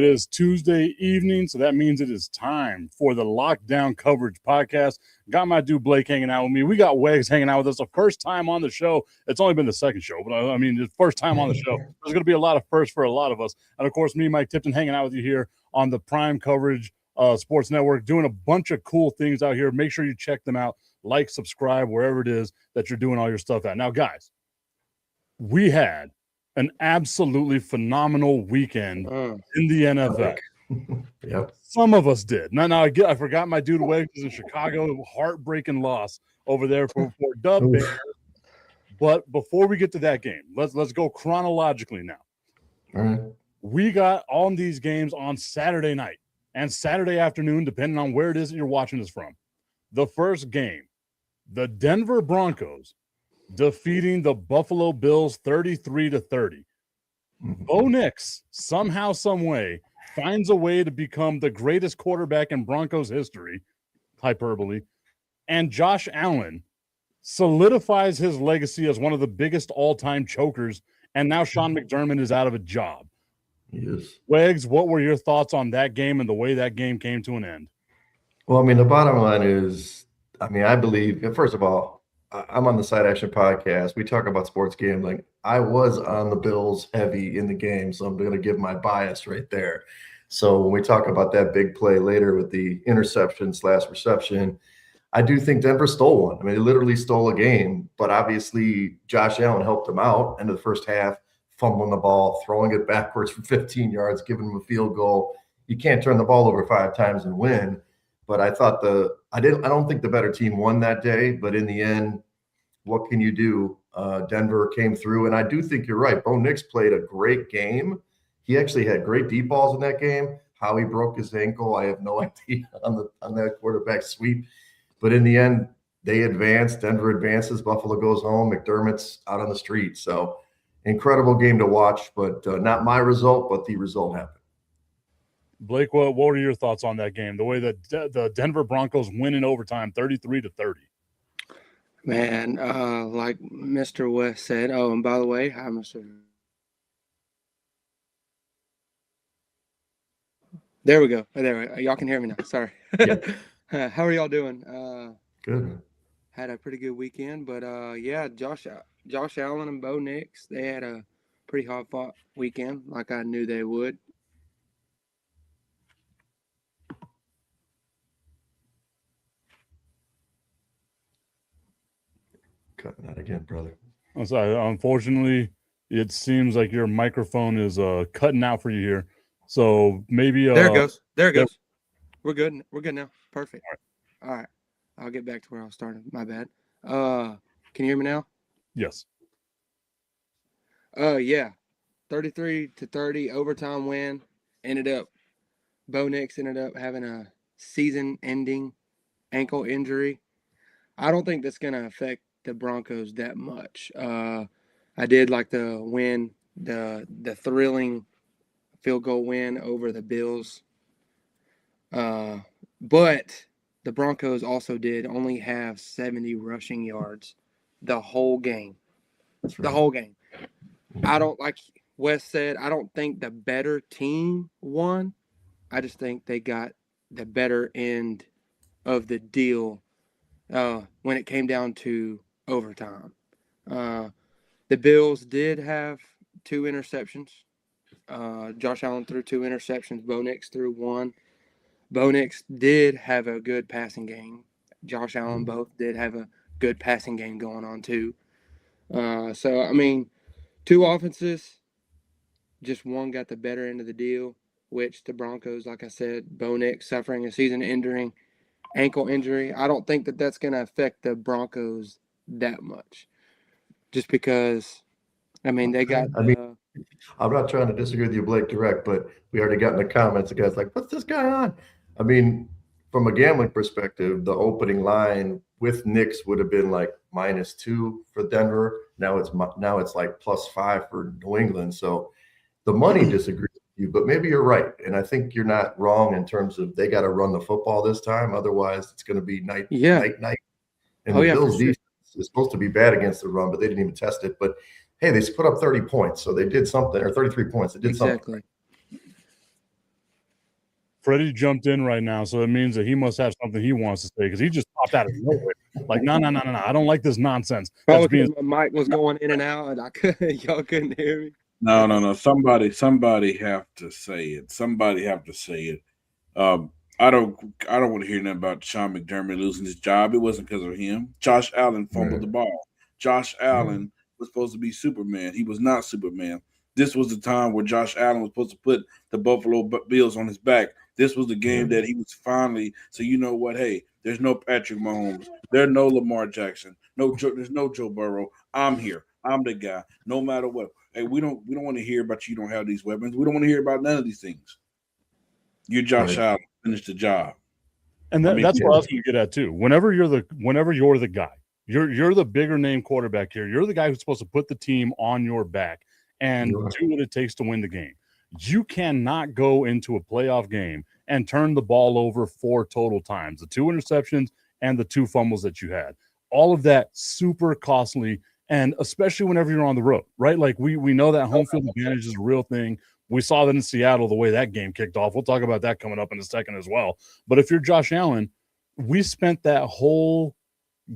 It is Tuesday evening, so that means it is time for the Lockdown Coverage Podcast. Got my dude Blake hanging out with me. We got Wags hanging out with us. The first time on the show. It's only been the second show, but I mean, the first time on the show. There's going to be a lot of firsts for a lot of us. And, of course, me, Mike Tipton, hanging out with you here on the Prime Coverage Sports Network, doing a bunch of cool things out here. Make sure you check them out. Like, subscribe, wherever it is that you're doing all your stuff at. Now, guys, we had an absolutely phenomenal weekend in the NFL. Yep. Some of us did. Now I forgot my dude Wags is in Chicago. Heartbreaking loss over there for Dub Bears. But before we get to that game, let's go chronologically now. All right. We got on these games on Saturday night and Saturday afternoon, depending on where it is that you're watching this from. The first game, the Denver Broncos defeating the Buffalo Bills 33-30. Bo Nix, somehow, some way, finds a way to become the greatest quarterback in Broncos history, hyperbole, and Josh Allen solidifies his legacy as one of the biggest all-time chokers, and now Sean McDermott is out of a job. Yes. Wags, what were your thoughts on that game and the way that game came to an end? Well, I mean, the bottom line is, I believe, first of all, I'm on the Side Action Podcast. We talk about sports gambling. I was on the Bills heavy in the game, so I'm going to give my bias right there. So when we talk about that big play later with the interception/reception, I do think Denver stole one. I mean, they literally stole a game, but obviously Josh Allen helped them out into the first half, fumbling the ball, throwing it backwards for 15 yards, giving them a field goal. You can't turn the ball over 5 times and win. But I thought I don't think the better team won that day, but in the end, what can you do? Denver came through, and I do think you're right. Bo Nix played a great game. He actually had great deep balls in that game. How he broke his ankle, I have no idea on that quarterback sweep. But in the end, they advanced. Denver advances. Buffalo goes home. McDermott's out on the street. So incredible game to watch, but not my result, but the result happened. Blake, what were your thoughts on that game? The way that the Denver Broncos win in overtime, 33-30. Man, like Mr. West said. Oh, and by the way, hi, Mr. There we go. Y'all can hear me now. Sorry. Yeah. How are y'all doing? Good. Had a pretty good weekend, but yeah, Josh Allen and Bo Nix, they had a pretty hard-fought weekend, like I knew they would. Cutting that again, brother. I'm sorry. Unfortunately, it seems like your microphone is cutting out for you here. So maybe there it goes. We're good. We're good now. Perfect. All right. I'll get back to where I was starting. My bad. Can you hear me now? Yes. Yeah. 33-30 overtime win. Bo Nix ended up having a season-ending ankle injury. I don't think that's going to affect the Broncos that much. I did like the win, the thrilling field goal win over the Bills. But the Broncos also did only have 70 rushing yards the whole game. That's right. The whole game. I don't, like Wes said, I don't think the better team won. I just think they got the better end of the deal when it came down to overtime. The Bills did have 2 interceptions. Josh Allen threw 2 interceptions. Bo Nix threw 1. Bo Nix did have a good passing game. Josh Allen both did have a good passing game going on too. So, I mean, 2 offenses, just one got the better end of the deal, which the Broncos, like I said, Bo Nix suffering a season-ending ankle injury. I don't think that that's going to affect the Broncos that much. Just because, I mean, they got I'm not trying to disagree with you, Blake, direct, but we already got in the comments, the guy's like, what's this guy on? I mean, from a gambling perspective, the opening line with Nix would have been like -2 for Denver. Now it's like +5 for New England. So the money disagrees with you, but maybe you're right. And I think you're not wrong in terms of they got to run the football this time. Otherwise, it's going to be night. And the Bills defense is supposed to be bad against the run, but they didn't even test it. But hey, they put up 30 points, so they did something, or 33 points. They did something. Freddie jumped in right now, so it means that he must have something he wants to say because he just popped out of nowhere. Like, no, I don't like this nonsense. Probably because my mic was going in and out, and y'all couldn't hear me. No. Somebody have to say it. Somebody have to say it. I don't want to hear nothing about Sean McDermott losing his job. It wasn't because of him. Josh Allen fumbled the ball. Josh Allen was supposed to be Superman. He was not Superman. This was the time where Josh Allen was supposed to put the Buffalo Bills on his back. This was the game that he was finally. So you know what? Hey, there's no Patrick Mahomes. There's no Lamar Jackson. There's no Joe Burrow. I'm here. I'm the guy. No matter what. Hey, we don't want to hear about you don't have these weapons. We don't want to hear about none of these things. You're Josh Allen. Finish the job. And that's what I was going to get at too. Whenever you're the guy, you're the bigger name quarterback here. You're the guy who's supposed to put the team on your back and do what it takes to win the game. You cannot go into a playoff game and turn the ball over 4 total times, the 2 interceptions and the 2 fumbles that you had. All of that super costly, and especially whenever you're on the road, right? Like we know that home field advantage is a real thing. We saw that in Seattle, the way that game kicked off. We'll talk about that coming up in a second as well. But if you're Josh Allen, we spent that whole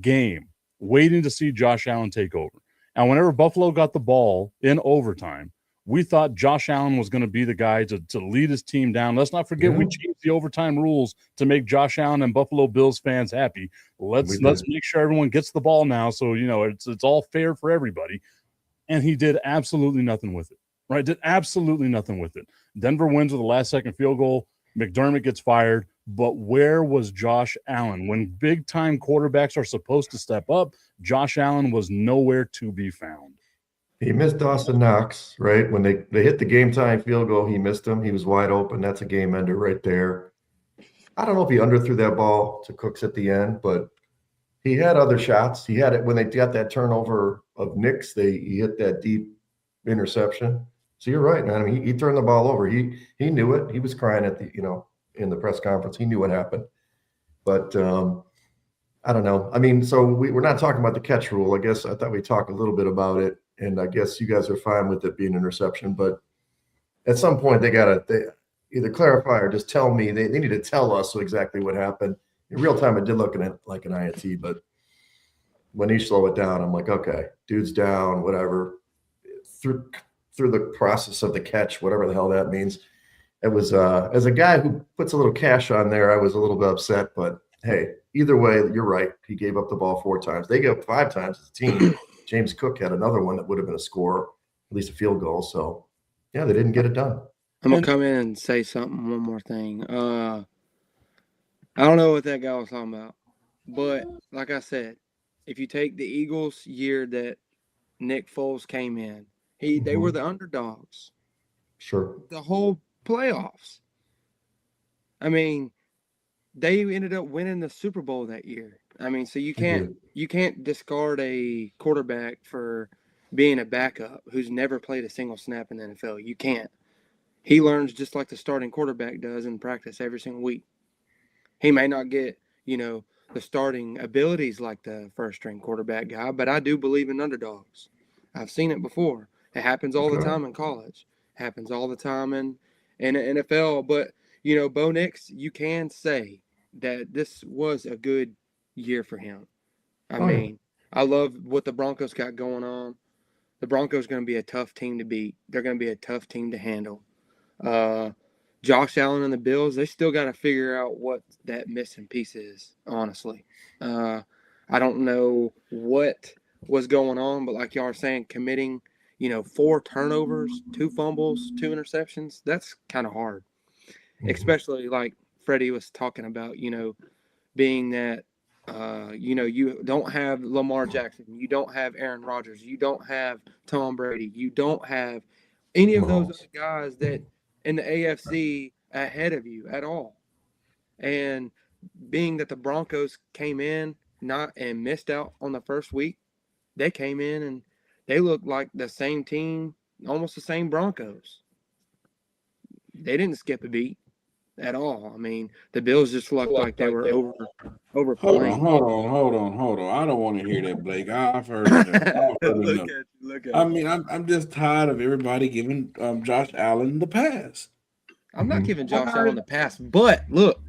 game waiting to see Josh Allen take over. And whenever Buffalo got the ball in overtime, we thought Josh Allen was going to be the guy to lead his team down. Let's not forget we changed the overtime rules to make Josh Allen and Buffalo Bills fans happy. Let's make sure everyone gets the ball now, so it's all fair for everybody. And he did absolutely nothing with it. Right? Did absolutely nothing with it. Denver wins with a last-second field goal. McDermott gets fired. But where was Josh Allen? When big-time quarterbacks are supposed to step up, Josh Allen was nowhere to be found. He missed Dawson Knox, right? When they hit the game-time field goal, he missed him. He was wide open. That's a game ender right there. I don't know if he underthrew that ball to Cooks at the end, but he had other shots. He had it when they got that turnover of Nix. He hit that deep interception. So you're right, man. I mean, he turned the ball over. He knew it. He was crying at in the press conference. He knew what happened. But I don't know. I mean, so we're not talking about the catch rule. I guess I thought we talked a little bit about it, and I guess you guys are fine with it being an interception. But at some point, they either clarify or just tell me. They need to tell us exactly what happened. In real time, it did look like an INT, but when he slow it down, I'm like, okay, dude's down, whatever. Through the process of the catch, whatever the hell that means. It was as a guy who puts a little cash on there, I was a little bit upset, but hey, either way, you're right. He gave up the ball 4 times. They gave up 5 times as a team. James Cook had another one that would have been a score, at least a field goal. So yeah, they didn't get it done. I'm gonna come in and say one more thing. I don't know what that guy was talking about, but like I said, if you take the Eagles year that Nick Foles came in, they were the underdogs. Sure. The whole playoffs. I mean, they ended up winning the Super Bowl that year. I mean, so you can't discard a quarterback for being a backup who's never played a single snap in the NFL. You can't. He learns just like the starting quarterback does in practice every single week. He may not get, the starting abilities like the first string quarterback guy, but I do believe in underdogs. I've seen it before. It happens all the time in college. Happens all the time in the NFL. But, Bo Nix, you can say that this was a good year for him. I mean, I love what the Broncos got going on. The Broncos are going to be a tough team to beat. They're going to be a tough team to handle. Josh Allen and the Bills, they still got to figure out what that missing piece is, honestly. I don't know what was going on, but like y'all are saying, committing, 4 turnovers, 2 fumbles, 2 interceptions, that's kind of hard. Especially like Freddie was talking about, being that, you don't have Lamar Jackson, you don't have Aaron Rodgers, you don't have Tom Brady, you don't have any of those other guys that in the AFC ahead of you at all. And being that the Broncos came in and missed out on the first week, they came in and they looked like the same team, almost the same Broncos. They didn't skip a beat at all. I mean, the Bills just looked like they were overplaying. Hold on. I don't want to hear that, Blake. I've heard that. Look at I'm just tired of everybody giving Josh Allen the pass. I'm not giving Josh Allen the pass, but look,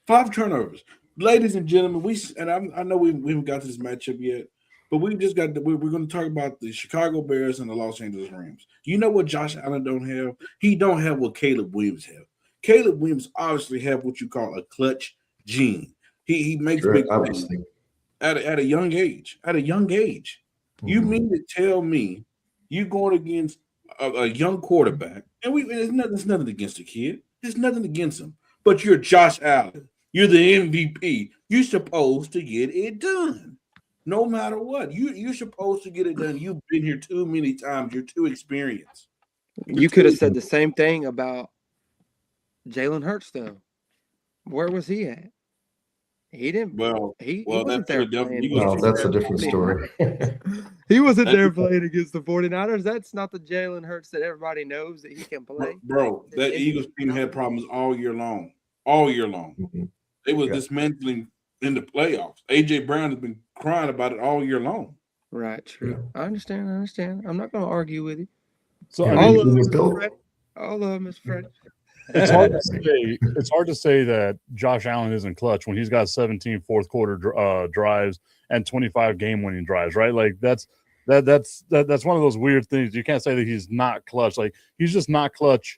Five turnovers, ladies and gentlemen. I know we haven't got to this matchup yet, but we just got. We're going to talk about the Chicago Bears and the Los Angeles Rams. You know what Josh Allen don't have? He don't have what Caleb Williams have. Caleb Williams obviously have what you call a clutch gene. He makes big plays at a young age. At a young age, you mean to tell me you going against a young quarterback? And there's nothing against the kid. There's nothing against him. But you're Josh Allen. You're the MVP. You're supposed to get it done. No matter what. You're supposed to get it done. You've been here too many times. You're too experienced. You could have said the same thing about Jalen Hurts, though. Where was he at? He didn't. He wasn't there playing. Well, that's a different story. He wasn't there playing against the 49ers. That's not the Jalen Hurts that everybody knows that he can play. Bro, that Eagles team had problems all year long. All year long. They was dismantling in the playoffs. A.J. Brown has been crying about it all year long. Right, true. Yeah. I understand. I'm not going to argue with you. So all of them is Fred. It's hard to say that Josh Allen isn't clutch when he's got 17 fourth quarter drives and 25 game-winning drives, right? Like that's one of those weird things. You can't say that he's not clutch. Like he's just not clutch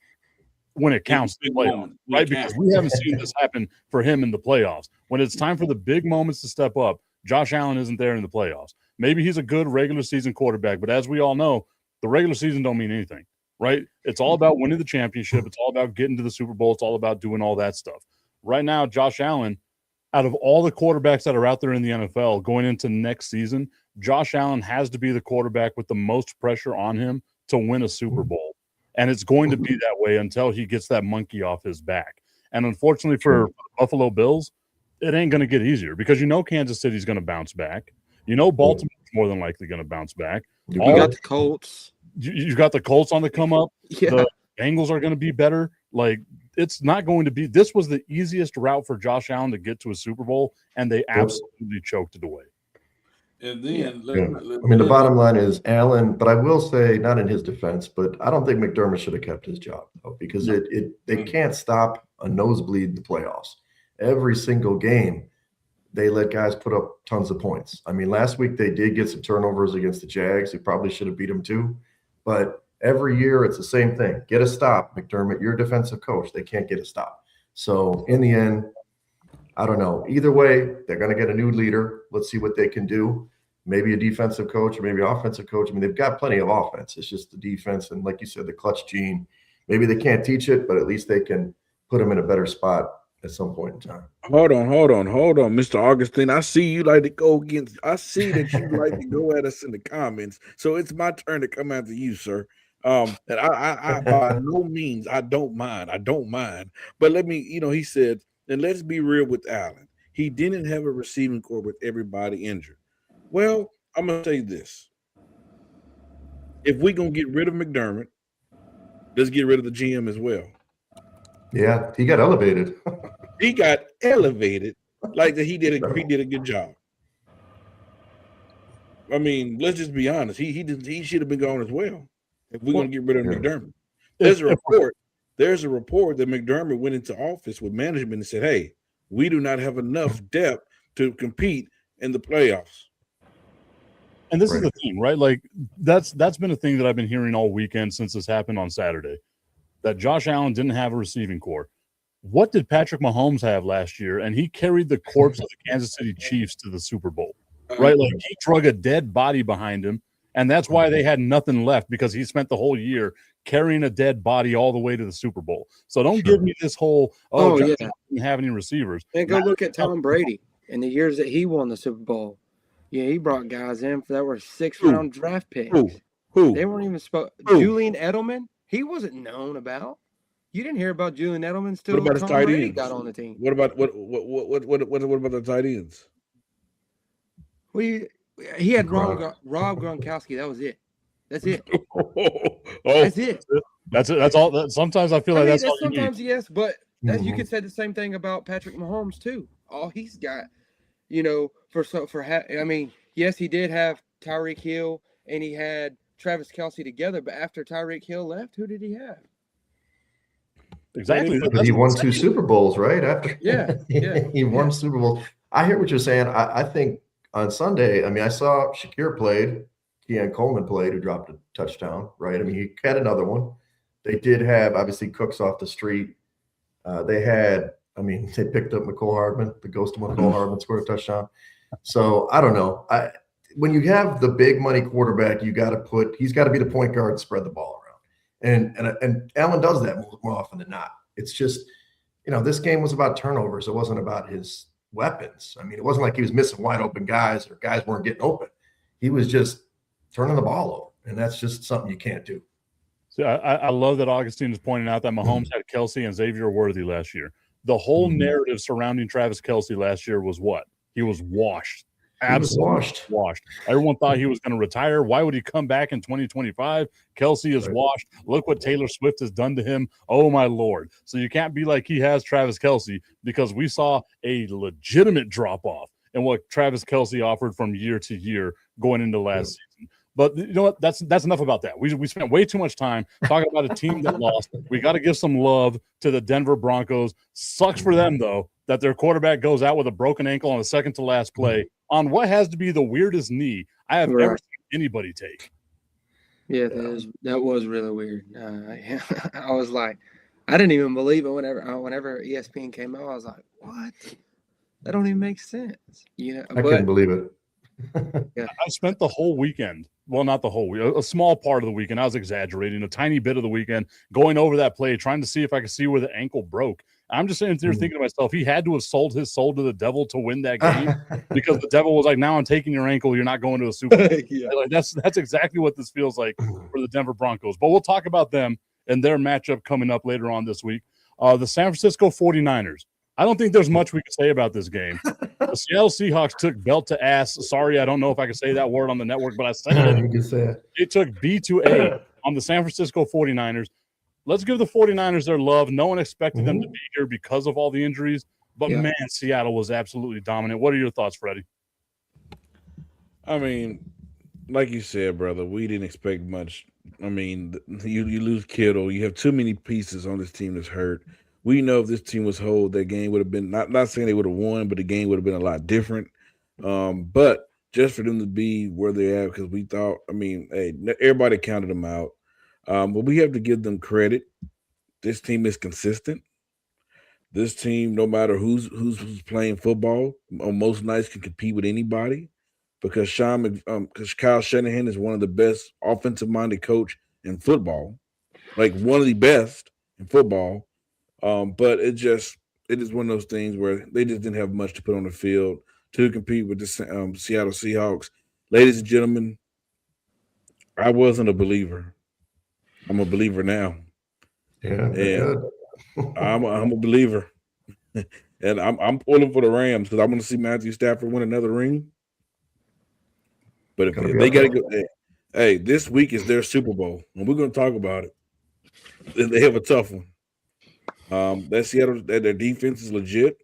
when it counts to play on, right? Because we haven't seen this happen for him in the playoffs. When it's time for the big moments to step up, Josh Allen isn't there in the playoffs. Maybe he's a good regular season quarterback, but as we all know, the regular season don't mean anything. Right? It's all about winning the championship. It's all about getting to the Super Bowl. It's all about doing all that stuff. Right now, Josh Allen, out of all the quarterbacks that are out there in the NFL going into next season, Josh Allen has to be the quarterback with the most pressure on him to win a Super Bowl. And it's going to be that way until he gets that monkey off his back. And unfortunately for Buffalo Bills, it ain't going to get easier because you know Kansas City's going to bounce back. You know Baltimore's more than likely going to bounce back. You got the Colts. You got the Colts on the come up. Yeah. The Bengals are going to be better. Like it's not going to be. This was the easiest route for Josh Allen to get to a Super Bowl, and they absolutely choked it away. And then, the bottom line is Allen. But I will say, not in his defense, but I don't think McDermott should have kept his job though, because they can't stop a nosebleed in the playoffs. Every single game, they let guys put up tons of points. I mean, last week they did get some turnovers against the Jags. They probably should have beat them too. But every year it's the same thing. Get a stop, McDermott. You're a defensive coach. They can't get a stop. So in the end, I don't know. Either way, they're going to get a new leader. Let's see what they can do. Maybe a defensive coach or maybe an offensive coach. I mean, they've got plenty of offense. It's just the defense. And like you said, the clutch gene. Maybe they can't teach it, but at least they can put them in a better spot at some point in time. Hold on, Mr. Augustine. I see you like to go against. I see that you like to go at us in the comments. So it's my turn to come after you, sir. And I by no means I don't mind. But let me, he said, and let's be real with Allen. He didn't have a receiving corps with everybody injured. Well, I'm gonna say this: if we're gonna get rid of McDermott, let's get rid of the GM as well. Yeah, he got elevated. He got elevated like that. He did a good job. I mean, let's just be honest. He should have been gone as well. If we're going to get rid of McDermott, there's a report that McDermott went into office with management and said, "Hey, we do not have enough depth to compete in the playoffs." And this is the thing, right? Like that's been a thing that I've been hearing all weekend since this happened on Saturday. That Josh Allen didn't have a receiving corps. What did Patrick Mahomes have last year? And he carried the corpse of the Kansas City Chiefs to the Super Bowl, right? Like he drug a dead body behind him, and that's why they had nothing left because he spent the whole year carrying a dead body all the way to the Super Bowl. So don't give me this whole, Josh Allen didn't have any receivers. And go look at Tom Brady in the years that he won the Super Bowl. Yeah, he brought guys in that were 6th-round draft picks. Who? They weren't even Julian Edelman. He wasn't known about. You didn't hear about Julian Edelman until Tom Brady got on the team. What about the tight ends? He had Rob Gronkowski. That was it. That's it. That's it. That's it. That's all. Sometimes I feel like that's all you need. Sometimes yes, but you could say the same thing about Patrick Mahomes too. All he's got, yes, he did have Tyreek Hill and he had Travis Kelce together, but after Tyreek Hill left, who did he have? Exactly. But he won 2 Super Bowls, right? After he won Super Bowls. I hear what you're saying. I think on Sunday, I mean, I saw Shakir played, Keon Coleman played, who dropped a touchdown, right? I mean, he had another one. They did have, obviously, Cooks off the street. They picked up McCole Hardman, the ghost of McCole Hardman, scored a touchdown. So I don't know. When you have the big money quarterback, he's got to be the point guard and spread the ball around. And Allen does that more often than not. It's just, this game was about turnovers. It wasn't about his weapons. I mean, it wasn't like he was missing wide open guys or guys weren't getting open. He was just turning the ball over, and that's just something you can't do. So I love that Augustine is pointing out that Mahomes had Kelsey and Xavier Worthy last year. The whole narrative surrounding Travis Kelce last year was what? He was washed. Absolutely washed. Everyone thought he was going to retire. Why would he come back in 2025? Kelce is washed. Look what Taylor Swift has done to him. Oh, my Lord. So you can't be like he has Travis Kelce, because we saw a legitimate drop-off in what Travis Kelce offered from year to year going into last season. But you know what? That's enough about that. We spent way too much time talking about a team that lost. We got to give some love to the Denver Broncos. Sucks for them, though, that their quarterback goes out with a broken ankle on the second to last play on what has to be the weirdest knee I have ever seen anybody take. Yeah, that was really weird. I was like, I didn't even believe it whenever ESPN came out. I was like, what? That don't even make sense. I couldn't believe it. I spent the whole weekend. Well, not the whole week, a small part of the weekend. I was exaggerating, a tiny bit of the weekend, going over that play, trying to see if I could see where the ankle broke. I'm just sitting there thinking to myself, he had to have sold his soul to the devil to win that game, because the devil was like, now I'm taking your ankle. You're not going to a Super Bowl. Like, that's exactly what this feels like for the Denver Broncos. But we'll talk about them and their matchup coming up later on this week. The San Francisco 49ers. I don't think there's much we can say about this game. The Seattle Seahawks took belt to ass. Sorry, I don't know if I can say that word on the network, but I said it. You can say it. They took B to A on the San Francisco 49ers. Let's give the 49ers their love. No one expected them to be here because of all the injuries. But, man, Seattle was absolutely dominant. What are your thoughts, Freddie? I mean, like you said, brother, we didn't expect much. I mean, you lose Kittle. You have too many pieces on this team that's hurt. We know if this team was whole, that game would have been not saying they would have won, but the game would have been a lot different. But just for them to be where they're at, because we thought, I mean, hey, everybody counted them out. But we have to give them credit. This team is consistent. This team, no matter who's playing football, on most nights can compete with anybody, because Kyle Shanahan is one of the best offensive-minded coach in football, like one of the best in football. But it is one of those things where they just didn't have much to put on the field to compete with the Seattle Seahawks. Ladies and gentlemen, I wasn't a believer. I'm a believer now. Yeah, and I'm a believer, and I'm pulling for the Rams because I want to see Matthew Stafford win another ring. But if they got to go, hey, this week is their Super Bowl, and we're going to talk about it. They have a tough one. That Seattle, their defense is legit.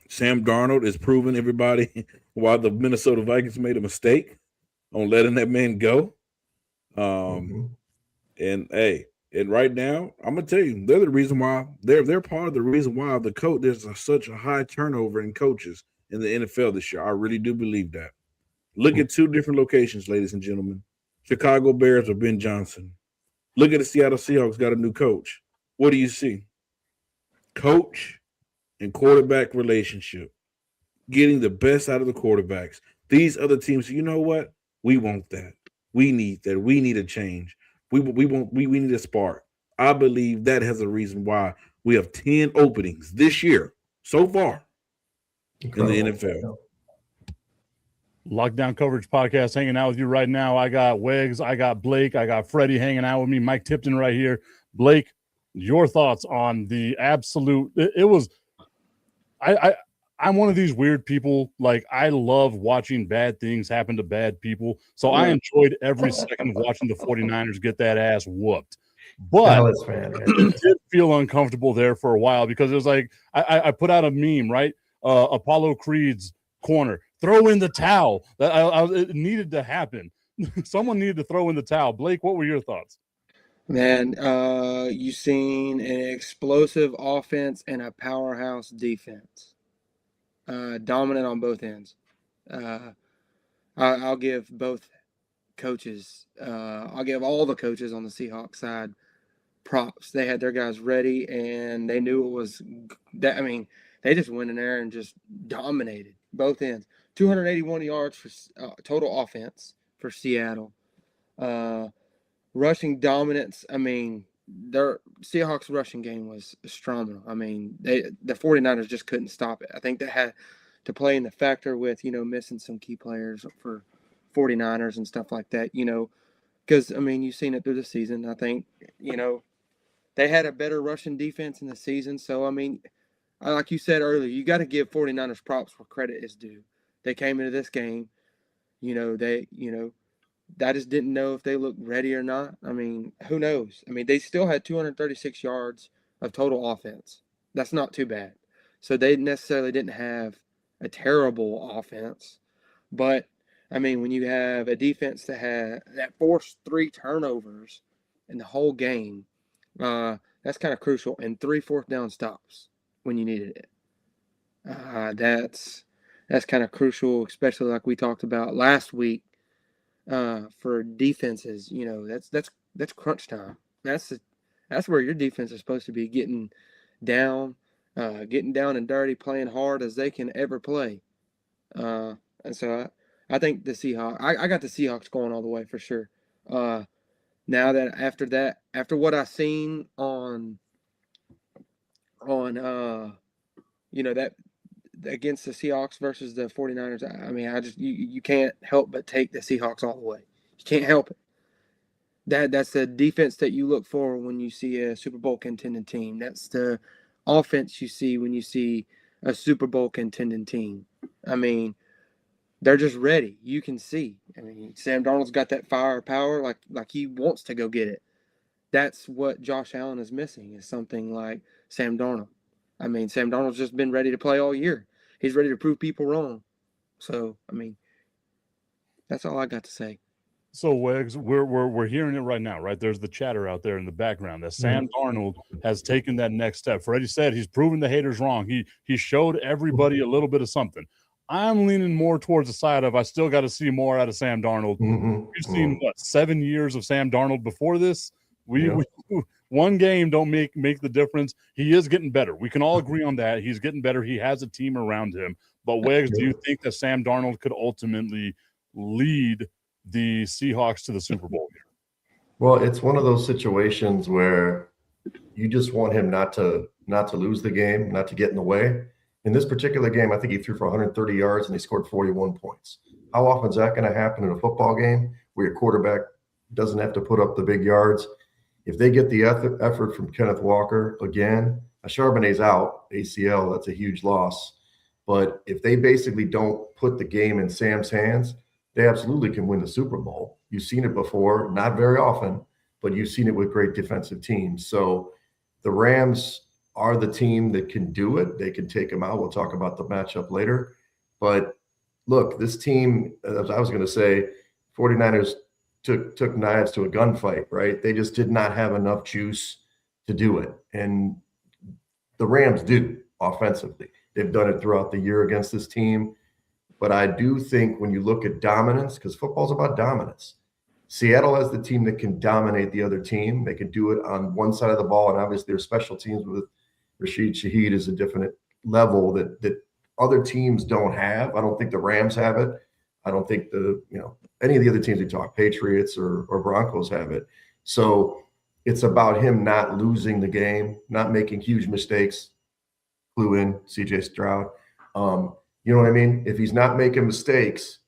Sam Darnold is proving everybody why the Minnesota Vikings made a mistake on letting that man go. And right now, I'm gonna tell you, they're the reason why they're part of the reason why there's such a high turnover in coaches in the NFL this year. I really do believe that. Look at two different locations, ladies and gentlemen. Chicago Bears or Ben Johnson. Look at the Seattle Seahawks, got a new coach. What do you see? Coach and quarterback relationship, getting the best out of the quarterbacks. These other teams, you know what? We want that. We need that. We need a change. We need a spark. I believe that has a reason why we have 10 openings this year so far in the NFL. Lockdown Coverage Podcast hanging out with you right now. I got Wegs, I got Blake, I got Freddie hanging out with me, Mike Tipton right here. Blake, your thoughts on the absolute – it was – I'm one of these weird people. Like, I love watching bad things happen to bad people. So I enjoyed every second of watching the 49ers get that ass whooped. But it did feel uncomfortable there for a while because it was like I put out a meme, right? Apollo Creed's corner. Throw in the towel. It needed to happen. Someone needed to throw in the towel. Blake, what were your thoughts? Man, you've seen an explosive offense and a powerhouse defense. Dominant on both ends. I'll give both coaches, I'll give all the coaches on the Seahawks side props. They had their guys ready and they knew it was that. I mean, they just went in there and just dominated both ends. 281 yards for total offense for Seattle. Rushing dominance. I mean, their Seahawks rushing game was astronomical. I mean, the 49ers just couldn't stop it. I think that had to play in the factor with, missing some key players for 49ers and stuff like that, because, I mean, you've seen it through the season. I think, they had a better rushing defense in the season. So, I mean, like you said earlier, you got to give 49ers props where credit is due. They came into this game, I just didn't know if they looked ready or not. I mean, who knows? I mean, they still had 236 yards of total offense. That's not too bad. So they necessarily didn't have a terrible offense. But, I mean, when you have a defense that forced 3 turnovers in the whole game, that's kind of crucial. And 3 fourth down stops when you needed it. That's kind of crucial, especially like we talked about last week. For defenses, that's crunch time. That's where your defense is supposed to be getting down and dirty, playing hard as they can ever play. And so I think the Seahawks. I got the Seahawks going all the way for sure. Now that after what I've seen on that against the Seahawks versus the 49ers, I mean, you can't help but take the Seahawks all the way. You can't help it. That's the defense that you look for when you see a Super Bowl contending team. That's the offense you see when you see a Super Bowl contending team. I mean, they're just ready. You can see. I mean, Sam Darnold's got that firepower, like he wants to go get it. That's what Josh Allen is missing, is something like Sam Darnold. I mean, Sam Darnold's just been ready to play all year. He's ready to prove people wrong. So, I mean, that's all I got to say. So, Wags, we're hearing it right now, right? There's the chatter out there in the background that Sam Darnold has taken that next step. Freddie said he's proven the haters wrong. He showed everybody a little bit of something. I'm leaning more towards the side of I still got to see more out of Sam Darnold. We've seen, 7 years of Sam Darnold before this? We one game don't make the difference. He is getting better. We can all agree on that. He's getting better. He has a team around him. But Wags, do you think that Sam Darnold could ultimately lead the Seahawks to the Super Bowl here? Well, it's one of those situations where you just want him not to lose the game, not to get in the way. In this particular game, I think he threw for 130 yards and he scored 41 points. How often is that going to happen in a football game where your quarterback doesn't have to put up the big yards? If they get the effort from Kenneth Walker again, Charbonnet's out, ACL, that's a huge loss. But if they basically don't put the game in Sam's hands, they absolutely can win the Super Bowl. You've seen it before, not very often, but you've seen it with great defensive teams. So the Rams are the team that can do it. They can take them out. We'll talk about the matchup later. But look, this team, as I was going to say, 49ers took knives to a gunfight, right? They just did not have enough juice to do it. And the Rams do offensively. They've done it throughout the year against this team. But I do think when you look at dominance, because football's about dominance, Seattle has the team that can dominate the other team. They can do it on one side of the ball. And obviously their special teams with Rashid Shaheed is a different level that other teams don't have. I don't think the Rams have it. I don't think any of the other teams we talk, Patriots or Broncos, have it. So it's about him not losing the game, not making huge mistakes. Clue in CJ Stroud. You know what I mean? If he's not making mistakes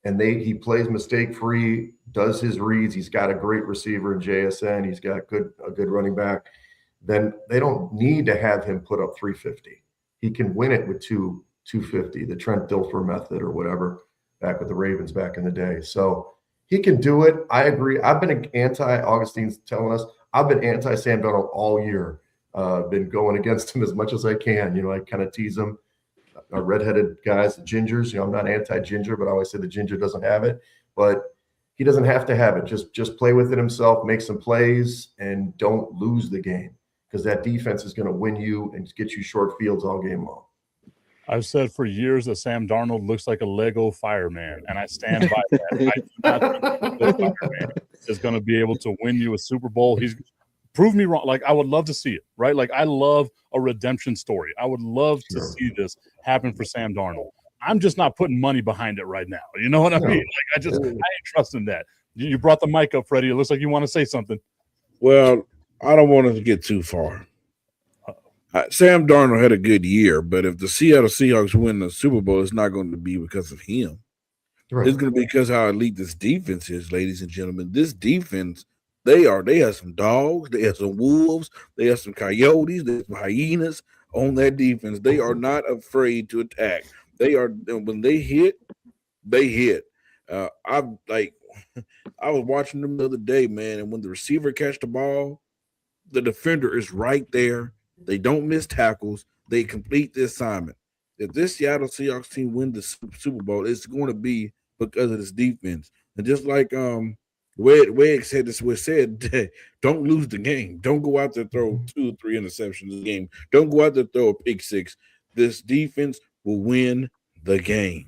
and he plays mistake free, does his reads, he's got a great receiver in JSN, he's got a good running back, then they don't need to have him put up 350. He can win it with 250, the Trent Dilfer method or whatever, back with the Ravens back in the day. So he can do it. I agree. I've been Augustine's telling us, I've been anti-Sam Darnold all year. Been going against him as much as I can. I kind of tease him. Redheaded guys, the gingers. I'm not anti-ginger, but I always say the ginger doesn't have it. But he doesn't have to have it. Just play with it himself, make some plays, and don't lose the game, because that defense is going to win you and get you short fields all game long. I've said for years that Sam Darnold looks like a Lego fireman, and I stand by that. I do not think the Lego fireman is going to be able to win you a Super Bowl. He's prove me wrong. Like, I would love to see it, right? Like, I love a redemption story. I would love to see this happen for Sam Darnold. I'm just not putting money behind it right now. You know what I mean? Like, I ain't trusting that. You brought the mic up, Freddie. It looks like you want to say something. Well, I don't want us to get too far. Sam Darnold had a good year, but if the Seattle Seahawks win the Super Bowl, it's not going to be because of him. Right. It's going to be because how elite this defense is, ladies and gentlemen. This defense, they have some dogs, they have some wolves, they have some coyotes, they have some hyenas on that defense. They are not afraid to attack. They are, when they hit, they hit. I was watching them the other day, man, and when the receiver catch the ball, the defender is right there. They don't miss tackles. They complete the assignment. If this Seattle Seahawks team win the Super Bowl, it's going to be because of this defense. And just like Weg said, don't lose the game. Don't go out there throw 2 or 3 interceptions in the game. Don't go out there throw a pick six. This defense will win the game.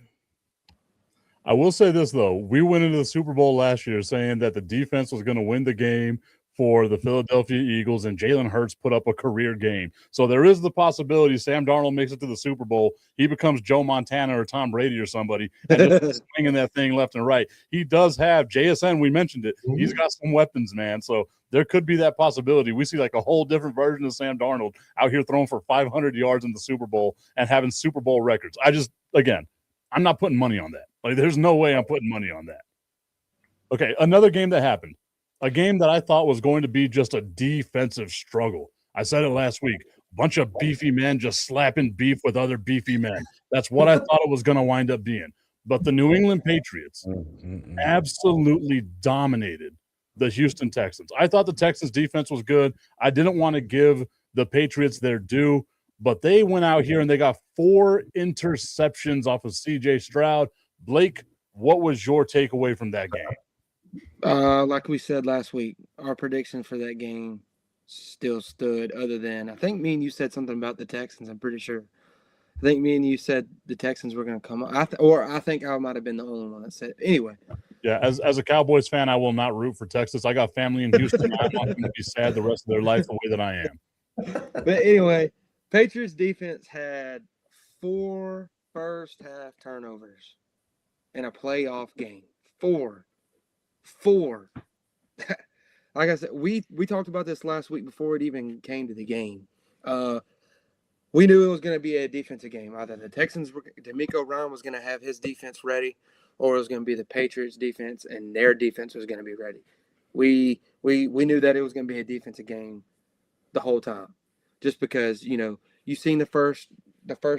I will say this, though. We went into the Super Bowl last year saying that the defense was going to win the game for the Philadelphia Eagles, and Jalen Hurts put up a career game. So there is the possibility Sam Darnold makes it to the Super Bowl. He becomes Joe Montana or Tom Brady or somebody and just swinging that thing left and right. He does have JSN. We mentioned it. Mm-hmm. He's got some weapons, man. So there could be that possibility. We see like a whole different version of Sam Darnold out here throwing for 500 yards in the Super Bowl and having Super Bowl records. I'm not putting money on that. Like, there's no way I'm putting money on that. Okay, another game that happened. A game that I thought was going to be just a defensive struggle. I said it last week. Bunch of beefy men just slapping beef with other beefy men. That's what I thought it was going to wind up being. But the New England Patriots absolutely dominated the Houston Texans. I thought the Texans defense was good. I didn't want to give the Patriots their due, but they went out here and they got 4 interceptions off of C.J. Stroud. Blake, what was your takeaway from that game? Like we said last week, our prediction for that game still stood, other than I think me and you said something about the Texans. I'm pretty sure. I think me and you said the Texans were going to come up. I think I might have been the only one that said it. Anyway. Yeah, as a Cowboys fan, I will not root for Texas. I got family in Houston. I want them to be sad the rest of their life the way that I am. But anyway, Patriots defense had 4 first-half turnovers in a playoff game. 4. Like I said, we talked about this last week before it even came to the game. We knew it was going to be a defensive game. Either the Texans, D'Amico Ryan was going to have his defense ready, or it was going to be the Patriots defense and their defense was going to be ready. We knew that it was going to be a defensive game the whole time, just because, you know, you've seen the first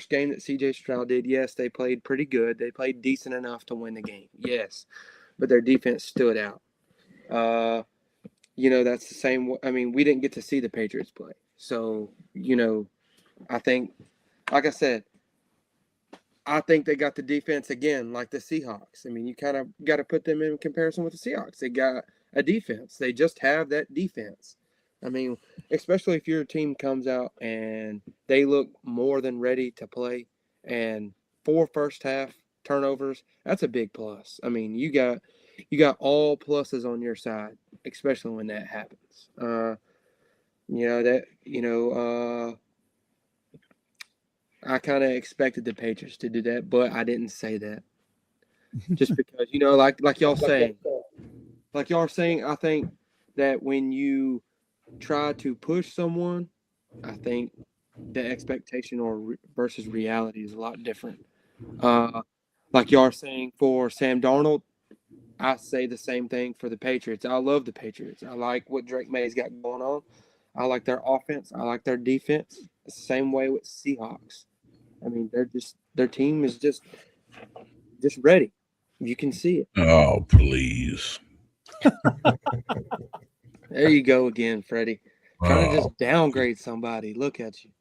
game that C.J. Stroud did. Yes, they played pretty good. They played decent enough to win the game. Yes, but their defense stood out. You know, that's the same. I mean, we didn't get to see the Patriots play. So, you know, I think, like I said, I think they got the defense again, like the Seahawks. I mean, you kind of got to put them in comparison with the Seahawks. They got a defense. They just have that defense. I mean, especially if your team comes out and they look more than ready to play, and 4 first-half turnovers, that's a big plus. I mean, you got all pluses on your side, especially when that happens. I kind of expected the Patriots to do that, but I didn't say that. Just because, you know, like y'all saying, I think that when you try to push someone, I think the expectation versus reality is a lot different. Like y'all are saying for Sam Darnold, I say the same thing for the Patriots. I love the Patriots. I like what Drake May's got going on. I like their offense. I like their defense. It's the same way with Seahawks. I mean, their team is just ready. You can see it. Oh, please. There you go again, Freddie. Trying to just downgrade somebody. Look at you.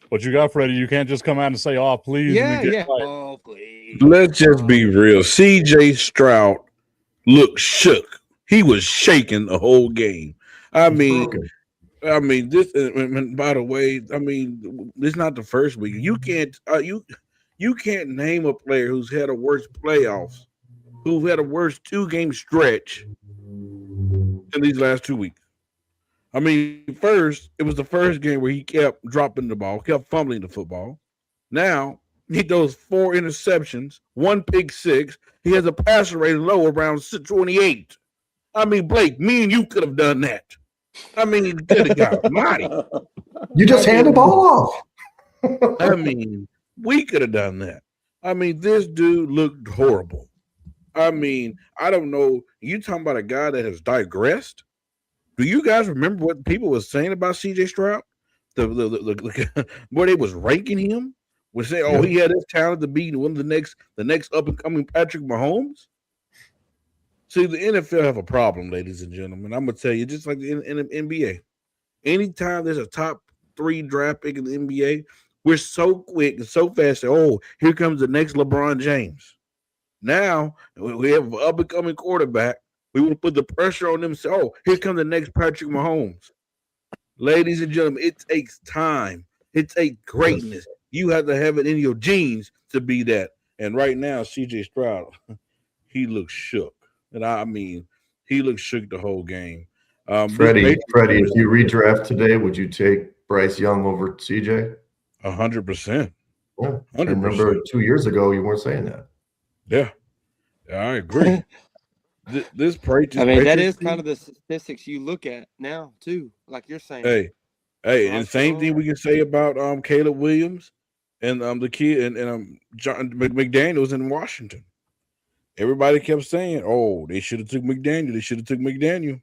What you got, Freddie? You can't just come out and say, "Oh, please." Yeah. Oh, please. Let's just be real. CJ Stroud looked shook. He was shaking the whole game. I mean, this. And by the way, I mean, this is not the first week. You can't name a player who's had a worse playoffs, who had a worse 2-game stretch in these last 2 weeks. I mean, first it was the first game where he kept dropping the ball, kept fumbling the football. Now he throws 4 interceptions, 1 pick 6. He has a passer rating low around 28. I mean, Blake, me and you could have done that. I mean, good God Almighty. You just hand the ball off. I mean, we could have done that. I mean, this dude looked horrible. I mean, I don't know. You talking about a guy that has digressed? Do you guys remember what people were saying about CJ Stroud? The where they was ranking him? Was saying, oh, he had this talent to be one of the next up and coming Patrick Mahomes. See, the NFL have a problem, ladies and gentlemen. I'm gonna tell you, just like in the NBA. Anytime there's a top 3 draft pick in the NBA, we're so quick and so fast. Oh, here comes the next LeBron James. Now we have an up and coming quarterback. We will put the pressure on them. Say, oh, here comes the next Patrick Mahomes. Ladies and gentlemen, it takes time. It takes greatness. You have to have it in your genes to be that. And right now, CJ Stroud, he looks shook. And I mean, he looked shook the whole game. Freddie, if you redraft today, would you take Bryce Young over CJ? 100%. Yeah. 100%. I remember 2 years ago, you weren't saying that. Yeah, I agree. This that is kind of the statistics you look at now too, like you're saying. Hey, and same thing we can say about Caleb Williams and the kid and John McDaniels in Washington. Everybody kept saying, "Oh, they should have took McDaniel. They should have took McDaniel."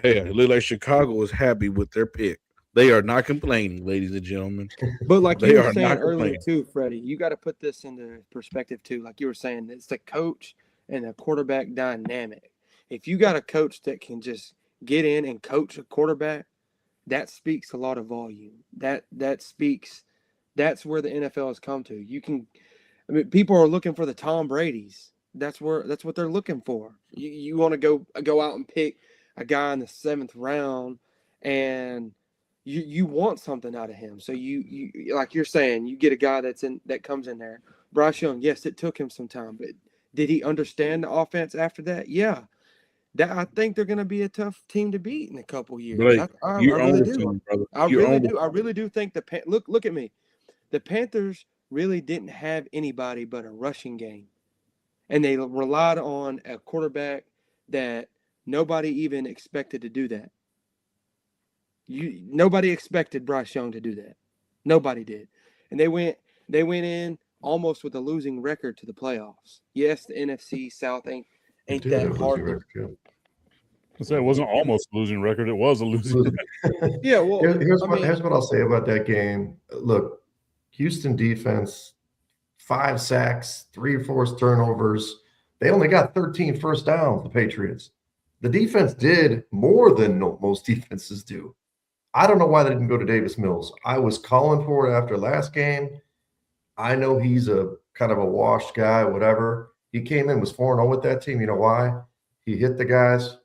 Hey, it looked like Chicago is happy with their pick. They are not complaining, ladies and gentlemen. But like you were saying earlier too, Freddie, you got to put this into perspective too. Like you were saying, it's the coach and the quarterback dynamic. If you got a coach that can just get in and coach a quarterback, that speaks a lot of volume. That speaks. That's where the NFL has come to. You can, I mean, people are looking for the Tom Brady's. That's what they're looking for. You want to go out and pick a guy in the 7th round, and you want something out of him. So you like you're saying, you get a guy that comes in there. Bryce Young, yes, it took him some time, but did he understand the offense after that? Yeah. I think they're going to be a tough team to beat in a couple years. Blake, I really do. I really do think look at me. The Panthers really didn't have anybody but a rushing game. And they relied on a quarterback that nobody even expected to do that. Nobody expected Bryce Young to do that. Nobody did. And they went in almost with a losing record to the playoffs. Yes, the NFC South ain't that hard. I say it wasn't almost a losing record. It was a losing record. Yeah, well, here's what I'll say about that game. Look, Houston defense, 5 sacks, 3 forced turnovers. They only got 13 first downs, the Patriots. The defense did more than most defenses do. I don't know why they didn't go to Davis Mills. I was calling for it after last game. I know he's a kind of a washed guy, whatever. He came in, was 4-0 with that team. You know why? He hit the guys,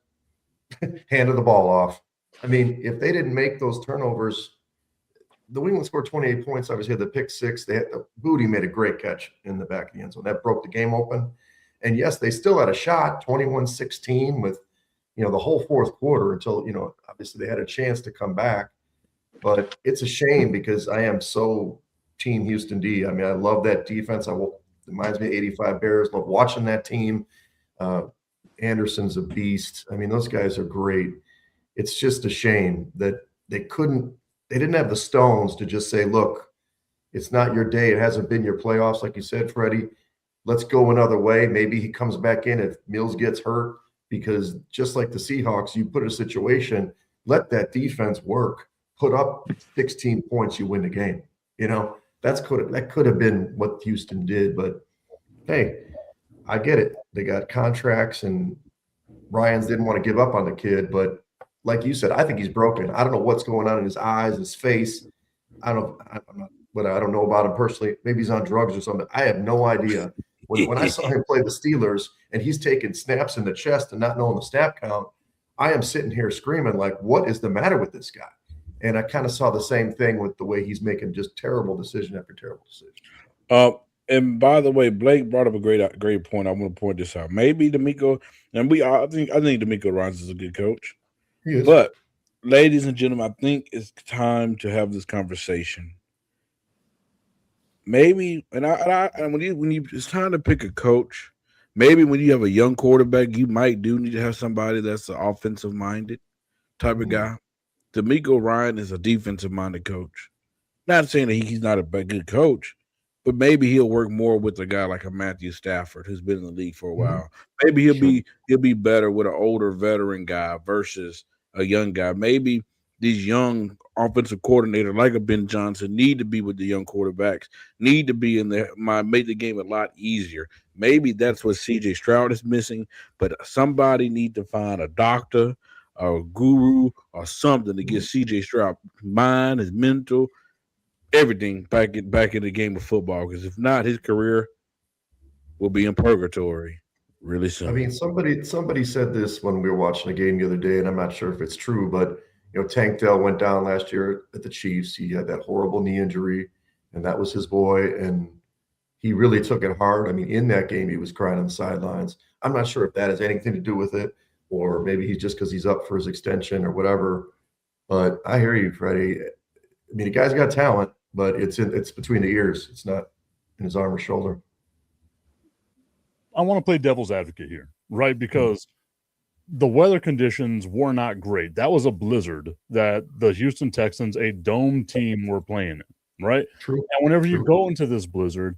handed the ball off. I mean, if they didn't make those turnovers, the England scored 28 points. Obviously, had the pick 6. Booty made a great catch in the back of the end zone. That broke the game open. And yes, they still had a shot, 21-16 with, the whole 4th quarter until, obviously they had a chance to come back. But it's a shame because I am so Team Houston D. I mean, I love that defense. It reminds me of 85 Bears. Love watching that team. Anderson's a beast. I mean, those guys are great. It's just a shame that they didn't have the stones to just say, look, it's not your day. It hasn't been your playoffs, like you said, Freddie. Let's go another way. Maybe he comes back in if Mills gets hurt, because just like the Seahawks, you put a situation, let that defense work, put up 16 points, you win the game. That could have been what Houston did, but hey, I get it. They got contracts, and Ryans didn't want to give up on the kid, but like you said, I think he's broken. I don't know what's going on in his eyes, his face. I don't know about him personally. Maybe he's on drugs or something. I have no idea. When I saw him play the Steelers and he's taking snaps in the chest and not knowing the snap count, I am sitting here screaming like, what is the matter with this guy? And I kind of saw the same thing with the way he's making just terrible decision after terrible decision. And by the way, Blake brought up a great point. I want to point this out. Maybe D'Amico, and I think D'Amico Ryans is a good coach. He is. But, ladies and gentlemen, I think it's time to have this conversation. Maybe, and when you it's time to pick a coach. Maybe when you have a young quarterback, you might need to have somebody that's an offensive minded type of guy. D'Amico Ryan is a defensive minded coach. Not saying that he's not a good coach, but maybe he'll work more with a guy like a Matthew Stafford who's been in the league for a while. Maybe he'll be better with an older veteran guy versus a young guy. Maybe these young offensive coordinators like a Ben Johnson need to be with the young quarterbacks, need to be in there, make the game a lot easier. Maybe that's what CJ Stroud is missing, but somebody need to find a doctor, a guru, or something to get CJ Stroud mind, his mental, everything back in the game of football. Because if not, his career will be in purgatory really soon. I mean, somebody said this when we were watching a game the other day, and I'm not sure if it's true, but Tank Dell went down last year at the Chiefs. He had that horrible knee injury, and that was his boy, and he really took it hard. I mean, in that game, he was crying on the sidelines. I'm not sure if that has anything to do with it, or maybe he's just because he's up for his extension or whatever. But I hear you, Freddie. I mean, the guy's got talent, but it's between the ears. It's not in his arm or shoulder. I want to play devil's advocate here, right? Because the weather conditions were not great. That was a blizzard that the Houston Texans, a dome team, were playing in, right? True. And whenever you go into this blizzard,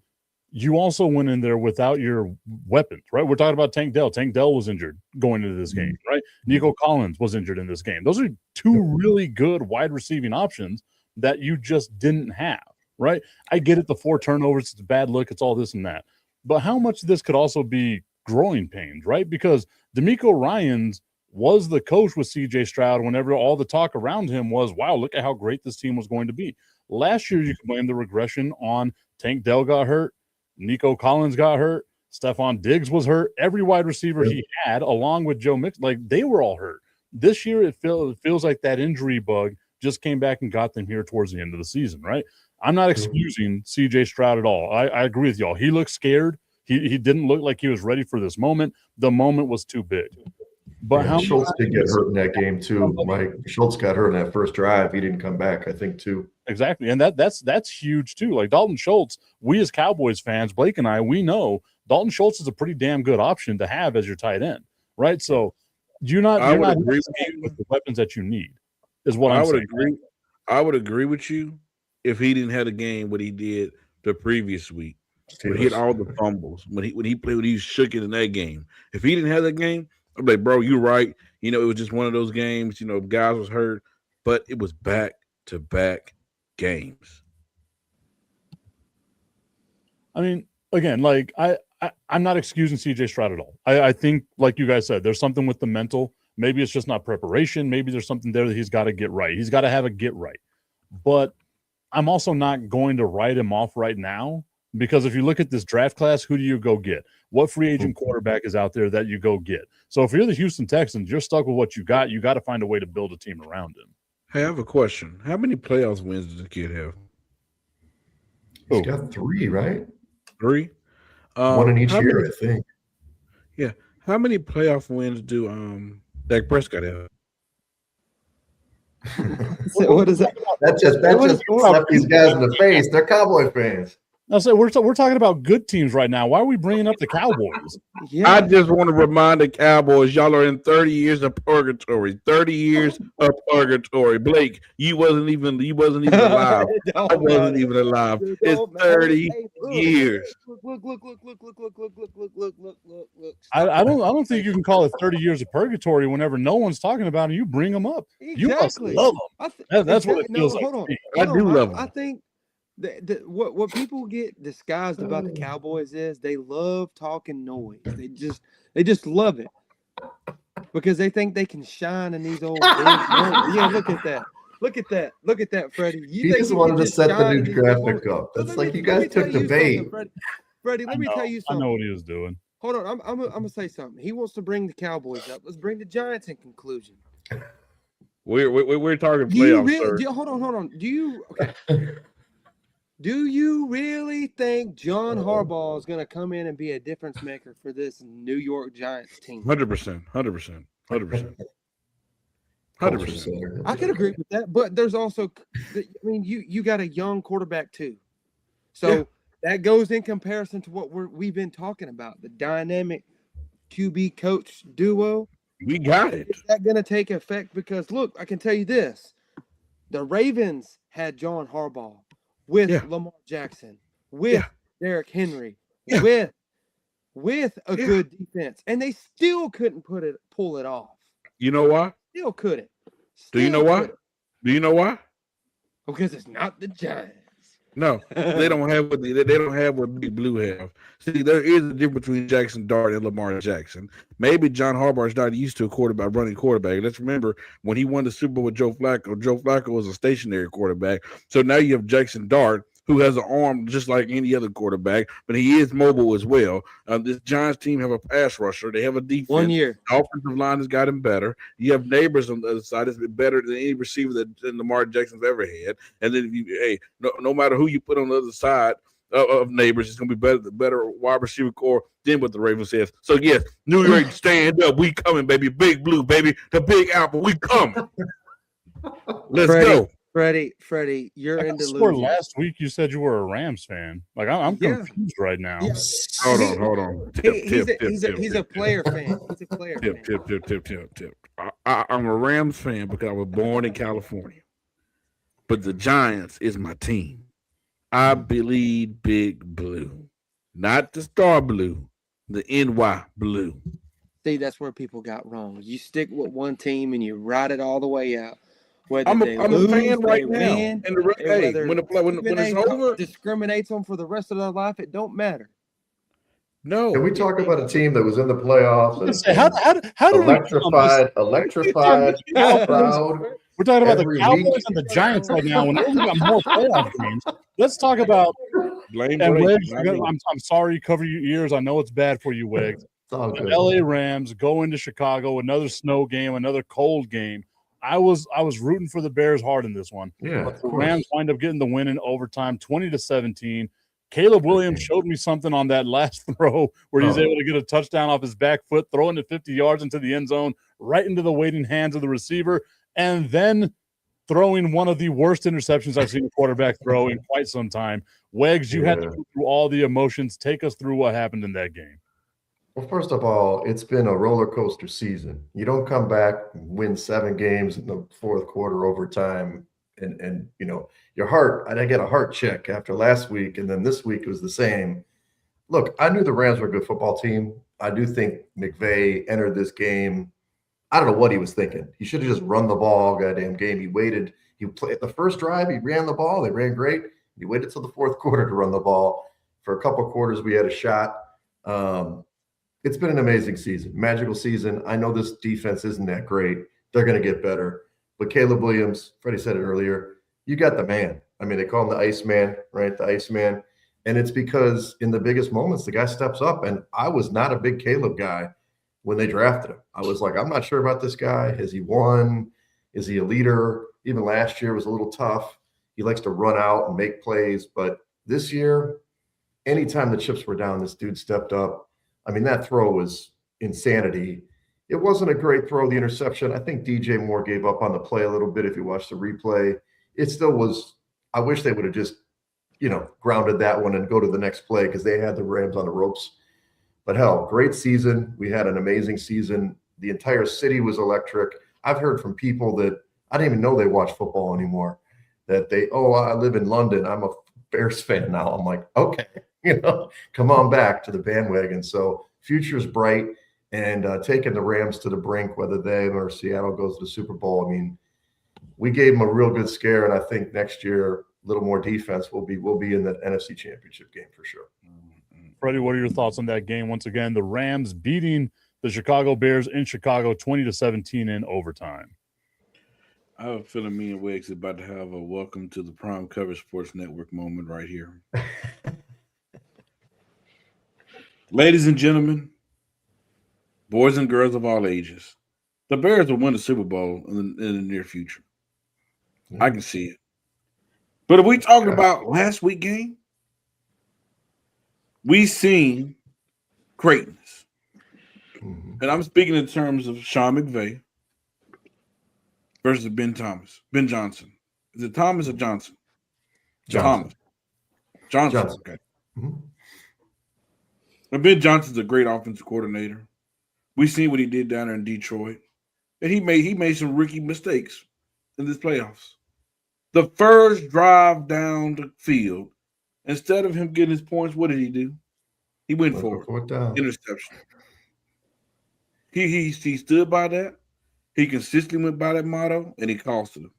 you also went in there without your weapons, right? We're talking about Tank Dell. Tank Dell was injured going into this game, right? Nico Collins was injured in this game. Those are two really good wide receiving options that you just didn't have, right? I get it, the 4 turnovers, it's a bad look, it's all this and that. But how much of this could also be growing pains, right? Because D'Amico Ryans was the coach with CJ Stroud whenever all the talk around him was, wow, look at how great this team was going to be. Last year, you can blame the regression on Tank Dell got hurt, Nico Collins got hurt, Stephon Diggs was hurt. Every wide receiver he had, along with Joe Mixon, like they were all hurt. This year, it feels like that injury bug just came back and got them here towards the end of the season, right? I'm not excusing CJ Stroud at all. I agree with y'all. He looked scared. He didn't look like he was ready for this moment. The moment was too big. But how Schultz did get hurt in that game too. Mike Schultz got hurt in that first drive. He didn't come back, I think, too. Exactly. And that's huge too. Like Dalton Schultz, we as Cowboys fans, Blake and I, we know Dalton Schultz is a pretty damn good option to have as your tight end, right? So you're not agree with the weapons that you need, is what I'm saying. I would agree with you if he didn't have a game what he did the previous week. When he hit all the fumbles, when he shook it in that game. If he didn't have that game, I'm like, bro, you're right. It was just one of those games. Guys was hurt, but it was back-to-back games. I mean, again, like I'm not excusing CJ Stroud at all. I think, like you guys said, there's something with the mental. Maybe it's just not preparation. Maybe there's something there that he's got to get right. He's got to have a get right. But I'm also not going to write him off right now. Because if you look at this draft class, who do you go get? What free agent quarterback is out there that you go get? So if you're the Houston Texans, you're stuck with what you got. You got to find a way to build a team around him. Hey, I have a question. How many playoffs wins does the kid have? He's got 3, right? 3? One in each year, I think. Yeah. How many playoff wins do Dak Prescott have? So what is that? That just slapped these guys in the face. They're Cowboy fans. I'll say we're talking about good teams right now. Why are we bringing up the Cowboys? Yeah. I just want to remind the Cowboys, y'all are in 30 years of purgatory. 30 years of purgatory. Blake, you wasn't even alive. I wasn't even alive. It's 30 years. Look. I don't think you can call it 30 years of purgatory whenever no one's talking about it. You bring them up. Exactly. You must love them. That's what it feels like. I do love them. I think what people get disguised about the Cowboys is they love talking noise. They just love it because they think they can shine in these old big moments. Yeah, look at that. Look at that. Look at that, Freddie. You He think just you wanted can to just set the shine new in his graphic moment? up. So That's let like me- you let me guys tell took you the something, bait. Freddie, let me tell you I something. know what he was doing. Hold on. I'm gonna say something. He wants to bring the Cowboys up. Let's bring the Giants in conclusion. We're talking Do you playoffs, really? sir. Hold on. Do you really think John Harbaugh is going to come in and be a difference maker for this New York Giants team? 100%. Culture center. I could agree with that, but there's also, you got a young quarterback too, so that goes in comparison to what we've been talking about, the dynamic QB coach duo. We got it. Is that going to take effect? Because look, I can tell you this: the Ravens had John Harbaugh with Lamar Jackson, with Derrick Henry, with a good defense, and they still couldn't pull it off. You know why? Still couldn't. Do you know why? Couldn't. Do you know why? Because it's not the Giants. No, they don't have what they don't have what Big Blue have. See, there is a difference between Jackson Dart and Lamar Jackson. Maybe John Harbaugh is not used to a running quarterback. Let's remember when he won the Super Bowl with Joe Flacco was a stationary quarterback. So now you have Jackson Dart, who has an arm just like any other quarterback, but he is mobile as well. This Giants team have a pass rusher. They have a defense. 1 year. The offensive line has gotten better. You have Neighbors on the other side that's been better than any receiver that Lamar Jackson's ever had. And then no matter who you put on the other side of Neighbors, it's going to be better wide receiver core than what the Ravens says. So, yes, New York, stand up. We coming, baby. Big Blue, baby. The Big Apple. We coming. Let's go. Freddie, you're in Swore delusion. last week you said you were a Rams fan. Like I'm confused right now. Yeah. Hold on. He's a player fan. He's a player fan. Tip. I'm a Rams fan because I was born in California. But the Giants is my team. I believe Big Blue. Not the Star Blue, the NY Blue. See, that's where people got wrong. You stick with one team and you ride it all the way out. Whether I'm they a lose, fan right they now. win, And when it's over, discriminates them for the rest of their life. It don't matter. no. Can we talk about a team that was in the playoffs and How do electrified crowd? We're talking about the every Cowboys week? and the Giants right now. When we got more playoff games, let's talk about. Blame And Brady, Wags, not me. I'm sorry you cover your ears. I know it's bad for you, Wags. It's all The good. LA Rams go into Chicago, another snow game, another cold game. I was rooting for the Bears hard in this one. Yeah, But of the course. Rams wind up getting the win in overtime, 20-17. Caleb Williams showed me something on that last throw where he's able to get a touchdown off his back foot, throwing it 50 yards into the end zone, right into the waiting hands of the receiver, and then throwing one of the worst interceptions I've seen a quarterback throw in quite some time. Wags, you had to go through all the emotions. Take us through what happened in that game. Well, first of all, it's been a roller coaster season. You don't come back and win 7 games in the fourth quarter overtime, and your heart. I get a heart check after last week, and then this week was the same. Look, I knew the Rams were a good football team. I do think McVay entered this game. I don't know what he was thinking. He should have just run the ball, goddamn game. He waited. He played the first drive. He ran the ball. They ran great. He waited till the fourth quarter to run the ball. For a couple of quarters, we had a shot. It's been an amazing season, magical season. I know this defense isn't that great. They're going to get better. But Caleb Williams, Freddie said it earlier, you got the man. I mean, they call him the Iceman, right? The Iceman. And it's because in the biggest moments, the guy steps up. And I was not a big Caleb guy when they drafted him. I was like, I'm not sure about this guy. Has he won? Is he a leader? Even last year was a little tough. He likes to run out and make plays. But this year, anytime the chips were down, this dude stepped up. I mean, that throw was insanity. It wasn't a great throw, the interception. I think DJ Moore gave up on the play a little bit if you watch the replay. It still was – I wish they would have just, grounded that one and go to the next play because they had the Rams on the ropes. But, hell, great season. We had an amazing season. The entire city was electric. I've heard from people that I didn't even know they watch football anymore, that I live in London. I'm a Bears fan now. I'm like, okay. Come on back to the bandwagon. So future's bright, and taking the Rams to the brink, whether they or Seattle goes to the Super Bowl. I mean, we gave them a real good scare, and I think next year, a little more defense, we'll be in the NFC Championship game for sure. Freddie, what are your thoughts on that game? Once again, the Rams beating the Chicago Bears in Chicago 20-17 in overtime. I have a feeling me and Wiggs is about to have a welcome to the Prime Coverage Sports Network moment right here. Ladies and gentlemen, boys and girls of all ages, the Bears will win the Super Bowl in the near future. I can see it. But if we talk about last week game, we seen greatness. Mhm. And I'm speaking in terms of Sean McVay versus Ben Johnson. Is it Thomas or Johnson? Johnson. Johnson. Okay. Mhm. And Ben Johnson's a great offensive coordinator. We seen what he did down there in Detroit. And he made some rookie mistakes in this playoffs. The first drive down the field, instead of him getting his points, what did he do? He went Went for for fourth down. interception. He stood by that. He consistently went by that motto, and he costed him.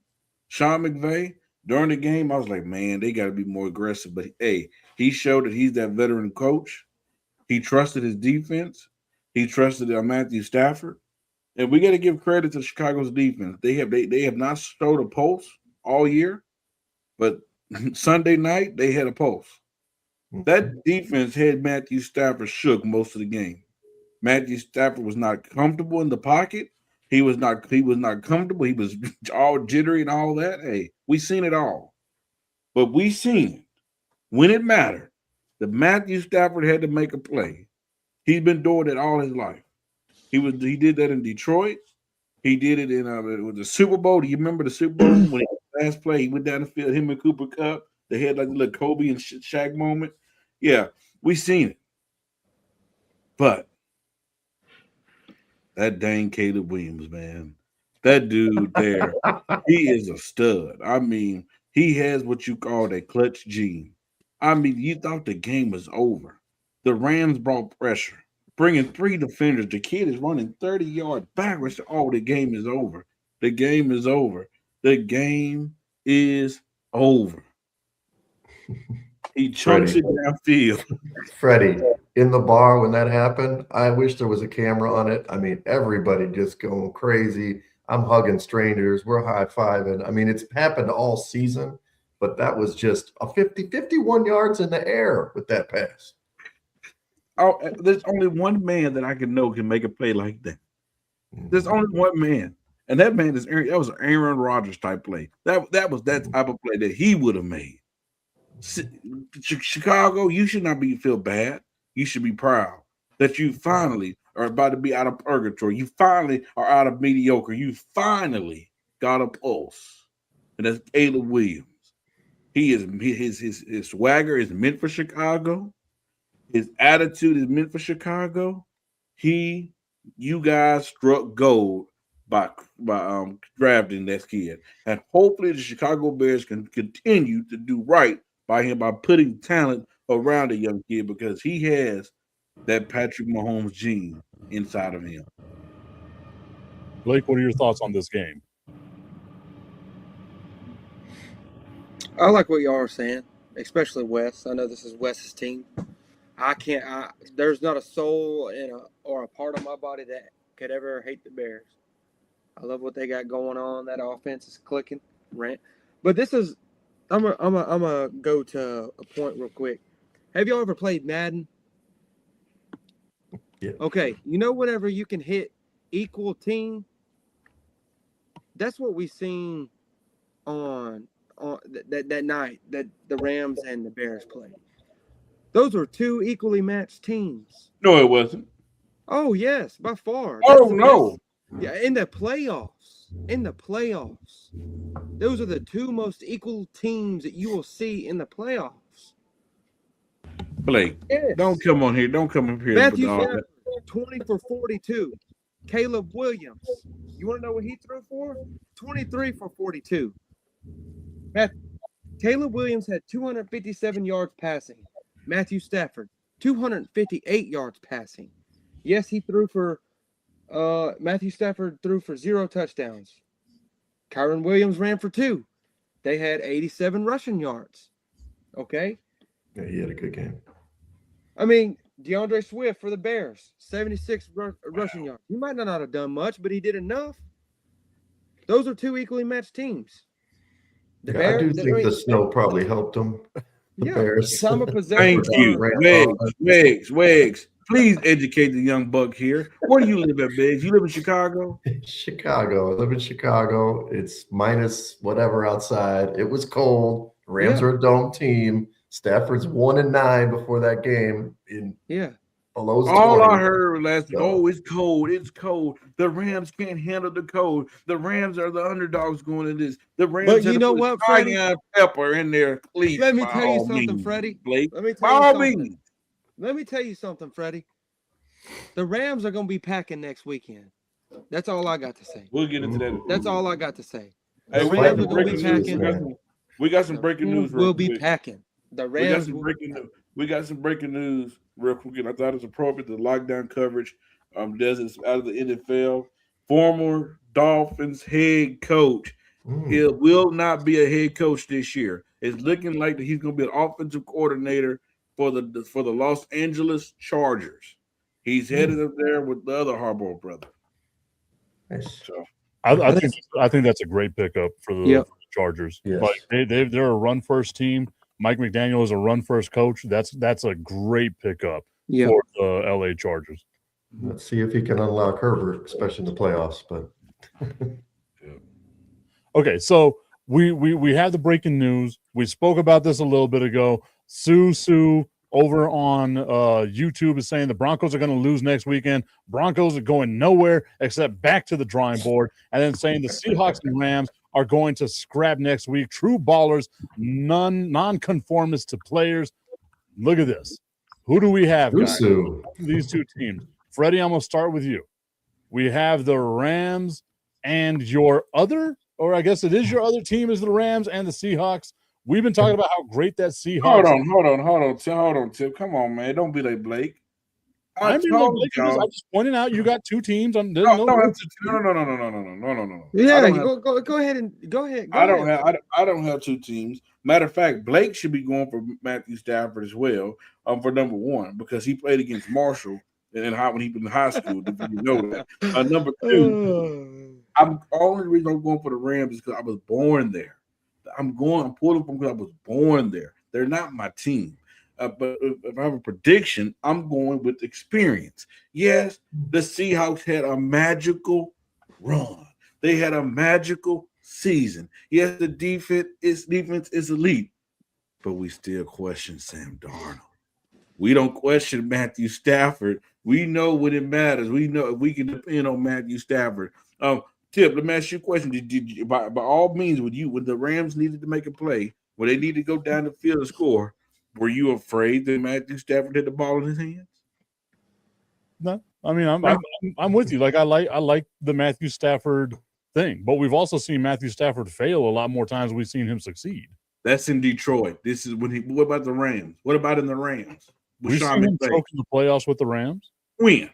Sean McVay, during the game, I was like, man, they got to be more aggressive. But hey, he showed that he's that veteran coach. He trusted his defense. He trusted Matthew Stafford. And we got to give credit to Chicago's defense. They have not showed a pulse all year, but Sunday night they had a pulse. That defense had Matthew Stafford shook most of the game. Matthew Stafford was not comfortable in the pocket. He was not comfortable. He was all jittery and all that. Hey, we seen it all. But we seen it when it mattered that Matthew Stafford had to make a play. He's been doing it all his life. He did that in Detroit. He did it in with the Super Bowl. Do you remember the Super Bowl when last play he went down the field, him and Cooper Kupp? They had like the little Kobe and Shaq moment. Yeah, we seen it. But that dang Caleb Williams, man, that dude there, he is a stud. I mean, he has what you call a clutch gene. I mean, you thought the game was over. The Rams brought pressure, bringing 3 defenders. The kid is running 30 yards backwards. Oh, the game is over. The game is over. The game is over. He chunks it downfield. Freddie, in the bar when that happened, I wish there was a camera on it. I mean, everybody just going crazy. I'm hugging strangers. We're high-fiving. I mean, it's happened all season, but that was just a 51 yards in the air with that pass. Oh, there's only one man that I can know can make a play like that. There's only one man. And that man is Aaron. That was an Aaron Rodgers type play. That was that type of play that he would have made. Chicago, you should not feel bad. You should be proud that you finally are about to be out of purgatory. You finally are out of mediocre. You finally got a pulse, and that's Caleb Williams. He is his swagger is meant for Chicago. His attitude is meant for Chicago. You guys struck gold by drafting that kid, and hopefully the Chicago Bears can continue to do right by him by putting talent around the young kid because he has that Patrick Mahomes gene inside of him. Blake, what are your thoughts on this game? I like what y'all are saying, especially Wes. I know this is Wes's team. There's not a soul or a part of my body that could ever hate the Bears. I love what they got going on. That offense is clicking, right? But this is, I'm a go to a point real quick. Have y'all ever played Madden? Yeah. Okay, whenever you can hit equal team, that's what we seen on that night that the Rams and the Bears played. Those were 2 equally matched teams. No, it wasn't. Oh yes, by far. Oh no. Yeah, in the playoffs. Those are the 2 most equal teams that you will see in the playoffs. Blake, yes. Don't come on here. Don't come up here. Matthew Stafford, 20 for 42. Caleb Williams, you want to know what he threw for? 23 for 42. Caleb Williams had 257 yards passing. Matthew Stafford, 258 yards passing. Yes, he threw for Matthew Stafford threw for 0 touchdowns. Kyron Williams ran for 2. They had 87 rushing yards. Okay? Yeah, he had a good game. I mean, DeAndre Swift for the Bears, 76 rushing yards. He might not have done much, but he did enough. Those are two equally matched teams. The Yeah, I do Bears, think the snow probably helped them. The Bears. Time of possession. Thank you, Wags. Please educate the young buck here. Where do you live at, Biggs? You live in Chicago? Chicago. I live in Chicago. It's minus whatever outside. It was cold. Rams are a dome team. Stafford's 1-9 before that game in below 20. All I heard last week, it's cold. It's cold. The Rams can't handle the cold. The Rams are the underdogs going to this. The Rams but you know what, Freddie? Pepper in their cleats. Let me tell you something, Freddie. Blake. Let me tell you something. Let me tell you something, Freddie. The Rams are going to be packing next weekend. That's all I got to say. We'll get into that. That's all I got to say. Hey, the Rams are going to be packing. We got some breaking news. We'll be packing. The Rams. We got some breaking news real quick. And I thought it was appropriate. The lockdown coverage does it out of the NFL. Former Dolphins head coach. He will not be a head coach this year. It's looking like that he's going to be an offensive coordinator for the Los Angeles Chargers. He's headed up there with the other Harbaugh brother. Nice. So I think that's a great pickup for the Chargers. Yes. Like they're a run first team. Mike McDaniel is a run first coach. That's a great pickup for the LA Chargers. Let's see if he can unlock Herbert, especially in the playoffs. But okay, so we have the breaking news. We spoke about this a little bit ago. Sue over on YouTube is saying the Broncos are going to lose next weekend. Broncos are going nowhere except back to the drawing board, and then saying the Seahawks and Rams are going to scrap next week. True ballers, non-conformists to players. Look at this. Who do we have, guys? These two teams. Freddie, I'm going to start with you. We have the Rams and your other, or I guess it is your other team is the Rams and the Seahawks. We've been talking about how great that Seahawks. Hold on, Tim. Come on, man. Don't be like Blake. I'm just pointing out you got two teams. No. Yeah, go ahead. I don't have two teams. Matter of fact, Blake should be going for Matthew Stafford as well. For number one, because he played against Marshall when he was in high school. If you know that. Number two, the only reason I'm going for the Rams is because I was born there. I'm pulling from because I was born there. They're not my team. But if I have a prediction, I'm going with experience. Yes, the Seahawks had a magical run. They had a magical season. Yes, the defense is elite, but we still question Sam Darnold. We don't question Matthew Stafford. We know when it matters. We know we can depend on Matthew Stafford. Tip, let me ask you a question. Did you, by all means, when the Rams needed to make a play, when they needed to go down the field and score, were you afraid that Matthew Stafford had the ball in his hands? No, I mean I'm with you. Like I like the Matthew Stafford thing, but we've also seen Matthew Stafford fail a lot more times than we've seen him succeed. That's in Detroit. This is when what about the Rams? What about in the Rams? We've seen him choke in the playoffs with the Rams. When?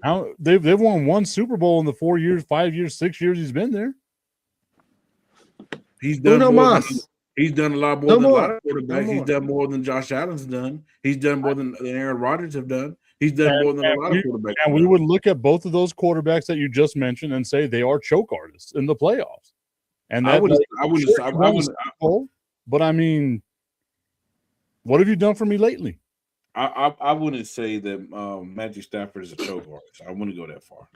Now they've won one Super Bowl in the 4 years, 5 years, 6 years he's been there. He's done He's done a lot more than a lot of quarterbacks. He's done more than Josh Allen's done. He's done more than Aaron Rodgers have done. He's done more than a lot of quarterbacks. And we would look at both of those quarterbacks that you just mentioned and say they are choke artists in the playoffs. And I wouldn't. But I mean, what have you done for me lately? I wouldn't say that Matthew Stafford is a choke artist. I wouldn't go that far.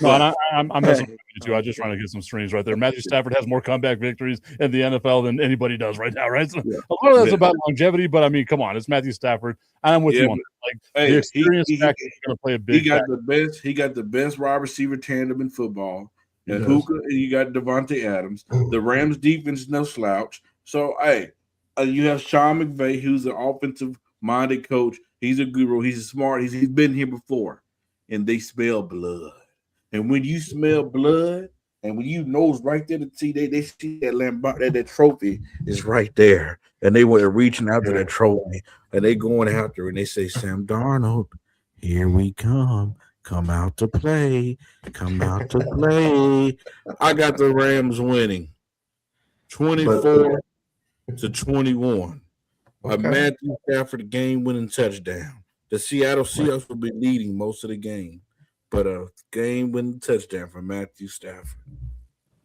No, and I'm messing with you too. I'm just trying to get some streams right there. Matthew Stafford has more comeback victories in the NFL than anybody does right now, right? So a lot of that's about longevity, but I mean, come on, it's Matthew Stafford. I'm with you on that. Like the experience factor is going to play a big. He got the best wide receiver tandem in football. And Hookah, and you got Devontae Adams. The Rams defense is no slouch. So you have Sean McVay, who's an offensive-minded coach. He's a guru. He's smart. He's been here before, and they smell blood. And when you smell blood, and when you nose right there to see, they see that trophy is right there, and they were reaching out to that trophy, and they going after, and they say, "Sam Darnold, here we come out to play, come out to play." I got the Rams winning, 24-21. A Matthew Stafford game-winning touchdown. The Seattle Seahawks will be leading most of the game. but a game-winning touchdown from Matthew Stafford.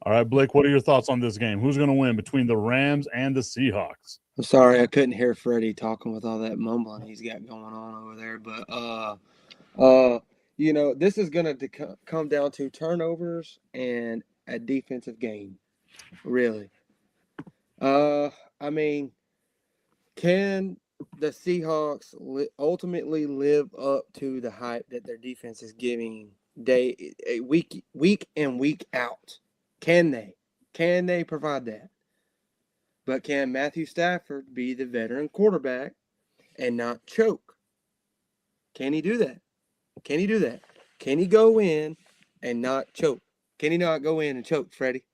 All right, Blake, what are your thoughts on this game? Who's going to win between the Rams and the Seahawks? I'm sorry I couldn't hear Freddie talking with all that mumbling he's got going on over there, but this is going to come down to turnovers and a defensive game, really. I mean, can the Seahawks ultimately live up to the hype that their defense is giving week in, week out? Can they? Can they provide that? But can Matthew Stafford be the veteran quarterback and not choke? Can he do that? Can he do that? Can he go in and not choke? Can he not go in and choke, Freddie?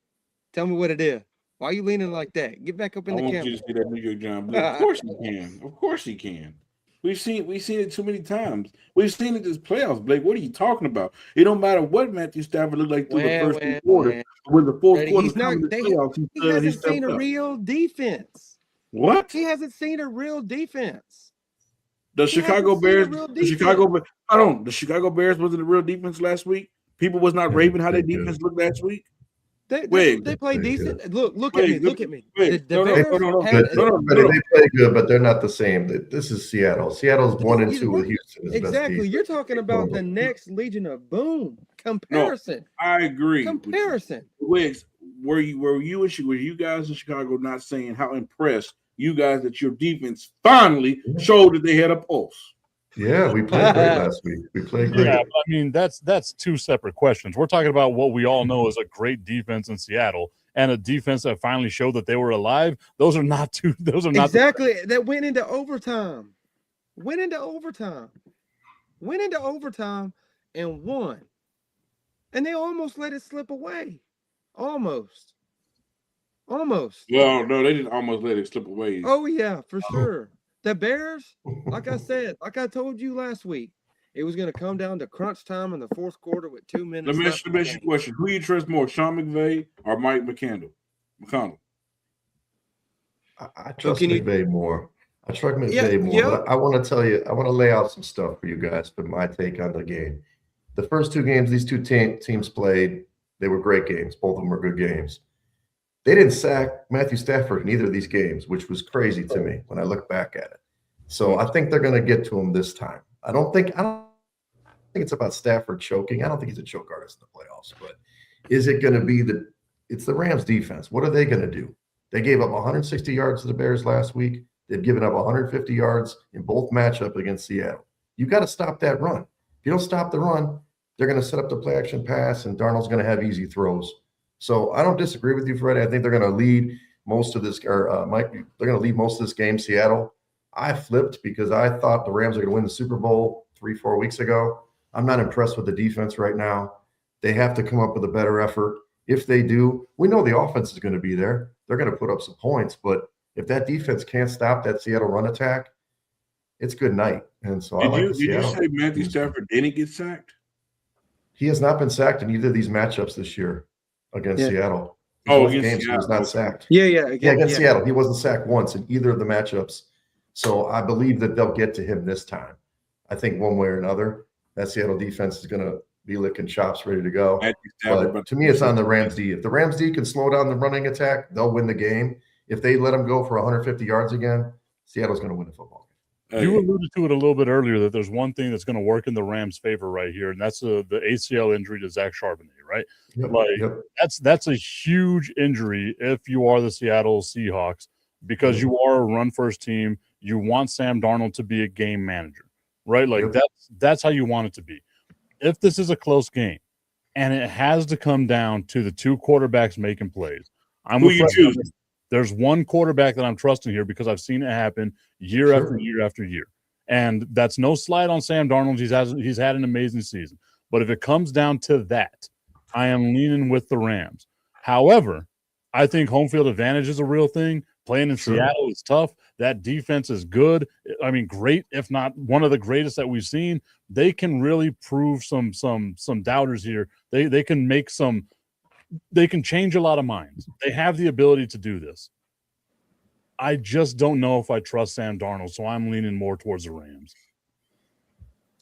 Tell me what it is. Why are you leaning like that? Get back up in the camera. I want you to see that New York Giants. Of course he can. Of course he can. We've seen it too many times. We've seen it this playoffs, Blake. What are you talking about? It don't matter what Matthew Stafford looked like through the first two quarters. When the fourth quarter comes to the playoffs, he hasn't seen a real defense. What? He hasn't seen a real defense. The Chicago Bears wasn't a real defense last week. People was not raving how their defense looked last week. They play decent. Good. Look at me. They play good, but they're not the same. This is Seattle. Seattle's 1-2 with Houston. Exactly. You're talking about the next Legion of Boom comparison. No, I agree. Comparison. Wiggs, were you guys in Chicago not saying how impressed you guys that your defense finally showed that they had a pulse? Yeah, we played great last week. We played great. Yeah, I mean that's two separate questions. We're talking about what we all know is a great defense in Seattle and a defense that finally showed that they were alive. Those are not two. Those are not exactly that went into overtime. Went into overtime and won, and they almost let it slip away. Almost. Well, no, they didn't almost let it slip away. Oh yeah, for sure. The Bears, like I said, like I told you last week, it was going to come down to crunch time in the fourth quarter with 2 minutes left. Let me ask you a question. Who you trust more, Sean McVay or Mike McConnell? I trust McVay more. I trust McVay more. Yeah. But I want to tell you, I want to lay out some stuff for you guys for my take on the game. The first two games these two teams played, they were great games. Both of them were good games. They didn't sack Matthew Stafford in either of these games, which was crazy to me when I look back at it. So I think they're going to get to him this time. I don't think it's about Stafford choking. I don't think he's a choke artist in the playoffs. But is it going to be it's the Rams defense? What are they going to do? They gave up 160 yards to the Bears last week. They've given up 150 yards in both matchups against Seattle. You got to stop that run. If you don't stop the run, they're going to set up the play action pass, and Darnold's going to have easy throws. So I don't disagree with you, Freddie. I think they're going to lead most of this, Mike. They're going to lead most of this game, Seattle. I flipped because I thought the Rams are going to win the Super Bowl 3-4 weeks ago. I'm not impressed with the defense right now. They have to come up with a better effort. If they do, we know the offense is going to be there. They're going to put up some points. But if that defense can't stop that Seattle run attack, it's good night. And so did you say Matthew Stafford didn't get sacked? He has not been sacked in either of these matchups this year against Seattle. Against games, Seattle. He was not sacked. Against Seattle. He wasn't sacked once in either of the matchups. So I believe that they'll get to him this time. I think one way or another, that Seattle defense is going to be licking chops, ready to go. But to me, it's on the Rams D. If the Rams D can slow down the running attack, they'll win the game. If they let them go for 150 yards again, Seattle's going to win the football game. You alluded to it a little bit earlier that there's one thing that's going to work in the Rams' favor right here, and that's the ACL injury to Zach Charbonnet, right? That's a huge injury if you are the Seattle Seahawks because you are a run-first team. You want Sam Darnold to be a game manager, right? That's how you want it to be. If this is a close game and it has to come down to the two quarterbacks making plays, there's one quarterback that I'm trusting here because I've seen it happen year after year after year. And that's no slight on Sam Darnold. He's had an amazing season. But if it comes down to that, I am leaning with the Rams. However, I think home field advantage is a real thing. Playing in Seattle is tough. That defense is good. I mean, great, if not one of the greatest that we've seen. They can really prove some doubters here. They can make they can change a lot of minds. They have the ability to do this. I just don't know if I trust Sam Darnold, so I'm leaning more towards the Rams.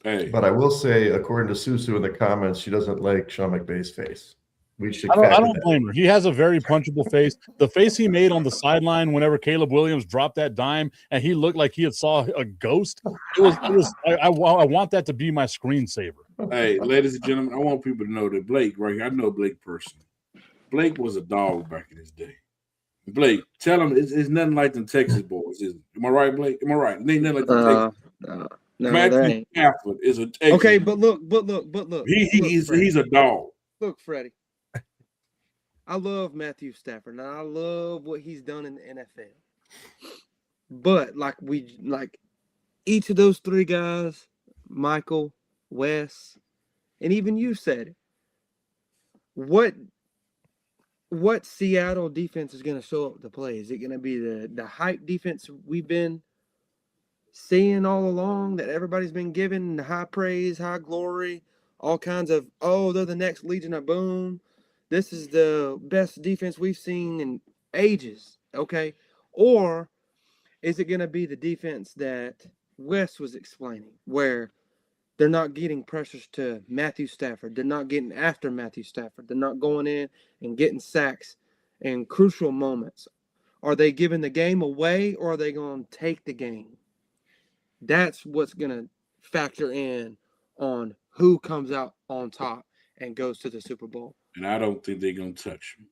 Hey, But I will say, according to Susu in the comments, she doesn't like Sean McVay's face. We should I factor don't that. blame her. He has a very punchable face. The face he made on the sideline whenever Caleb Williams dropped that dime and he looked like he had saw a ghost. I want that to be my screensaver. hey, ladies and gentlemen, I want people to know that Blake right here. I know Blake personally. Blake was a dog back in his day. Blake, tell him it's nothing like the Texas boys. Is it? Am I right, Blake? Am I right? It ain't nothing like the Texas. No, Matthew that ain't. Stafford is a Texas. Okay, but look. He's a dog. Look, Freddie. I love Matthew Stafford, and I love what he's done in the NFL. But like each of those three guys, Michael, Wes, and even you said it. What Seattle defense is going to show up to play? Is it going to be the hype defense we've been seeing all along that everybody's been given high praise, high glory, all kinds of, they're the next Legion of Boom. This is the best defense we've seen in ages, okay? Or is it going to be the defense that Wes was explaining, where they're not getting pressures to Matthew Stafford, they're not getting after Matthew Stafford, they're not going in and getting sacks in crucial moments? Are they giving the game away, or are they going to take the game? That's what's going to factor in on who comes out on top and goes to the Super Bowl. And I don't think they're gonna touch him.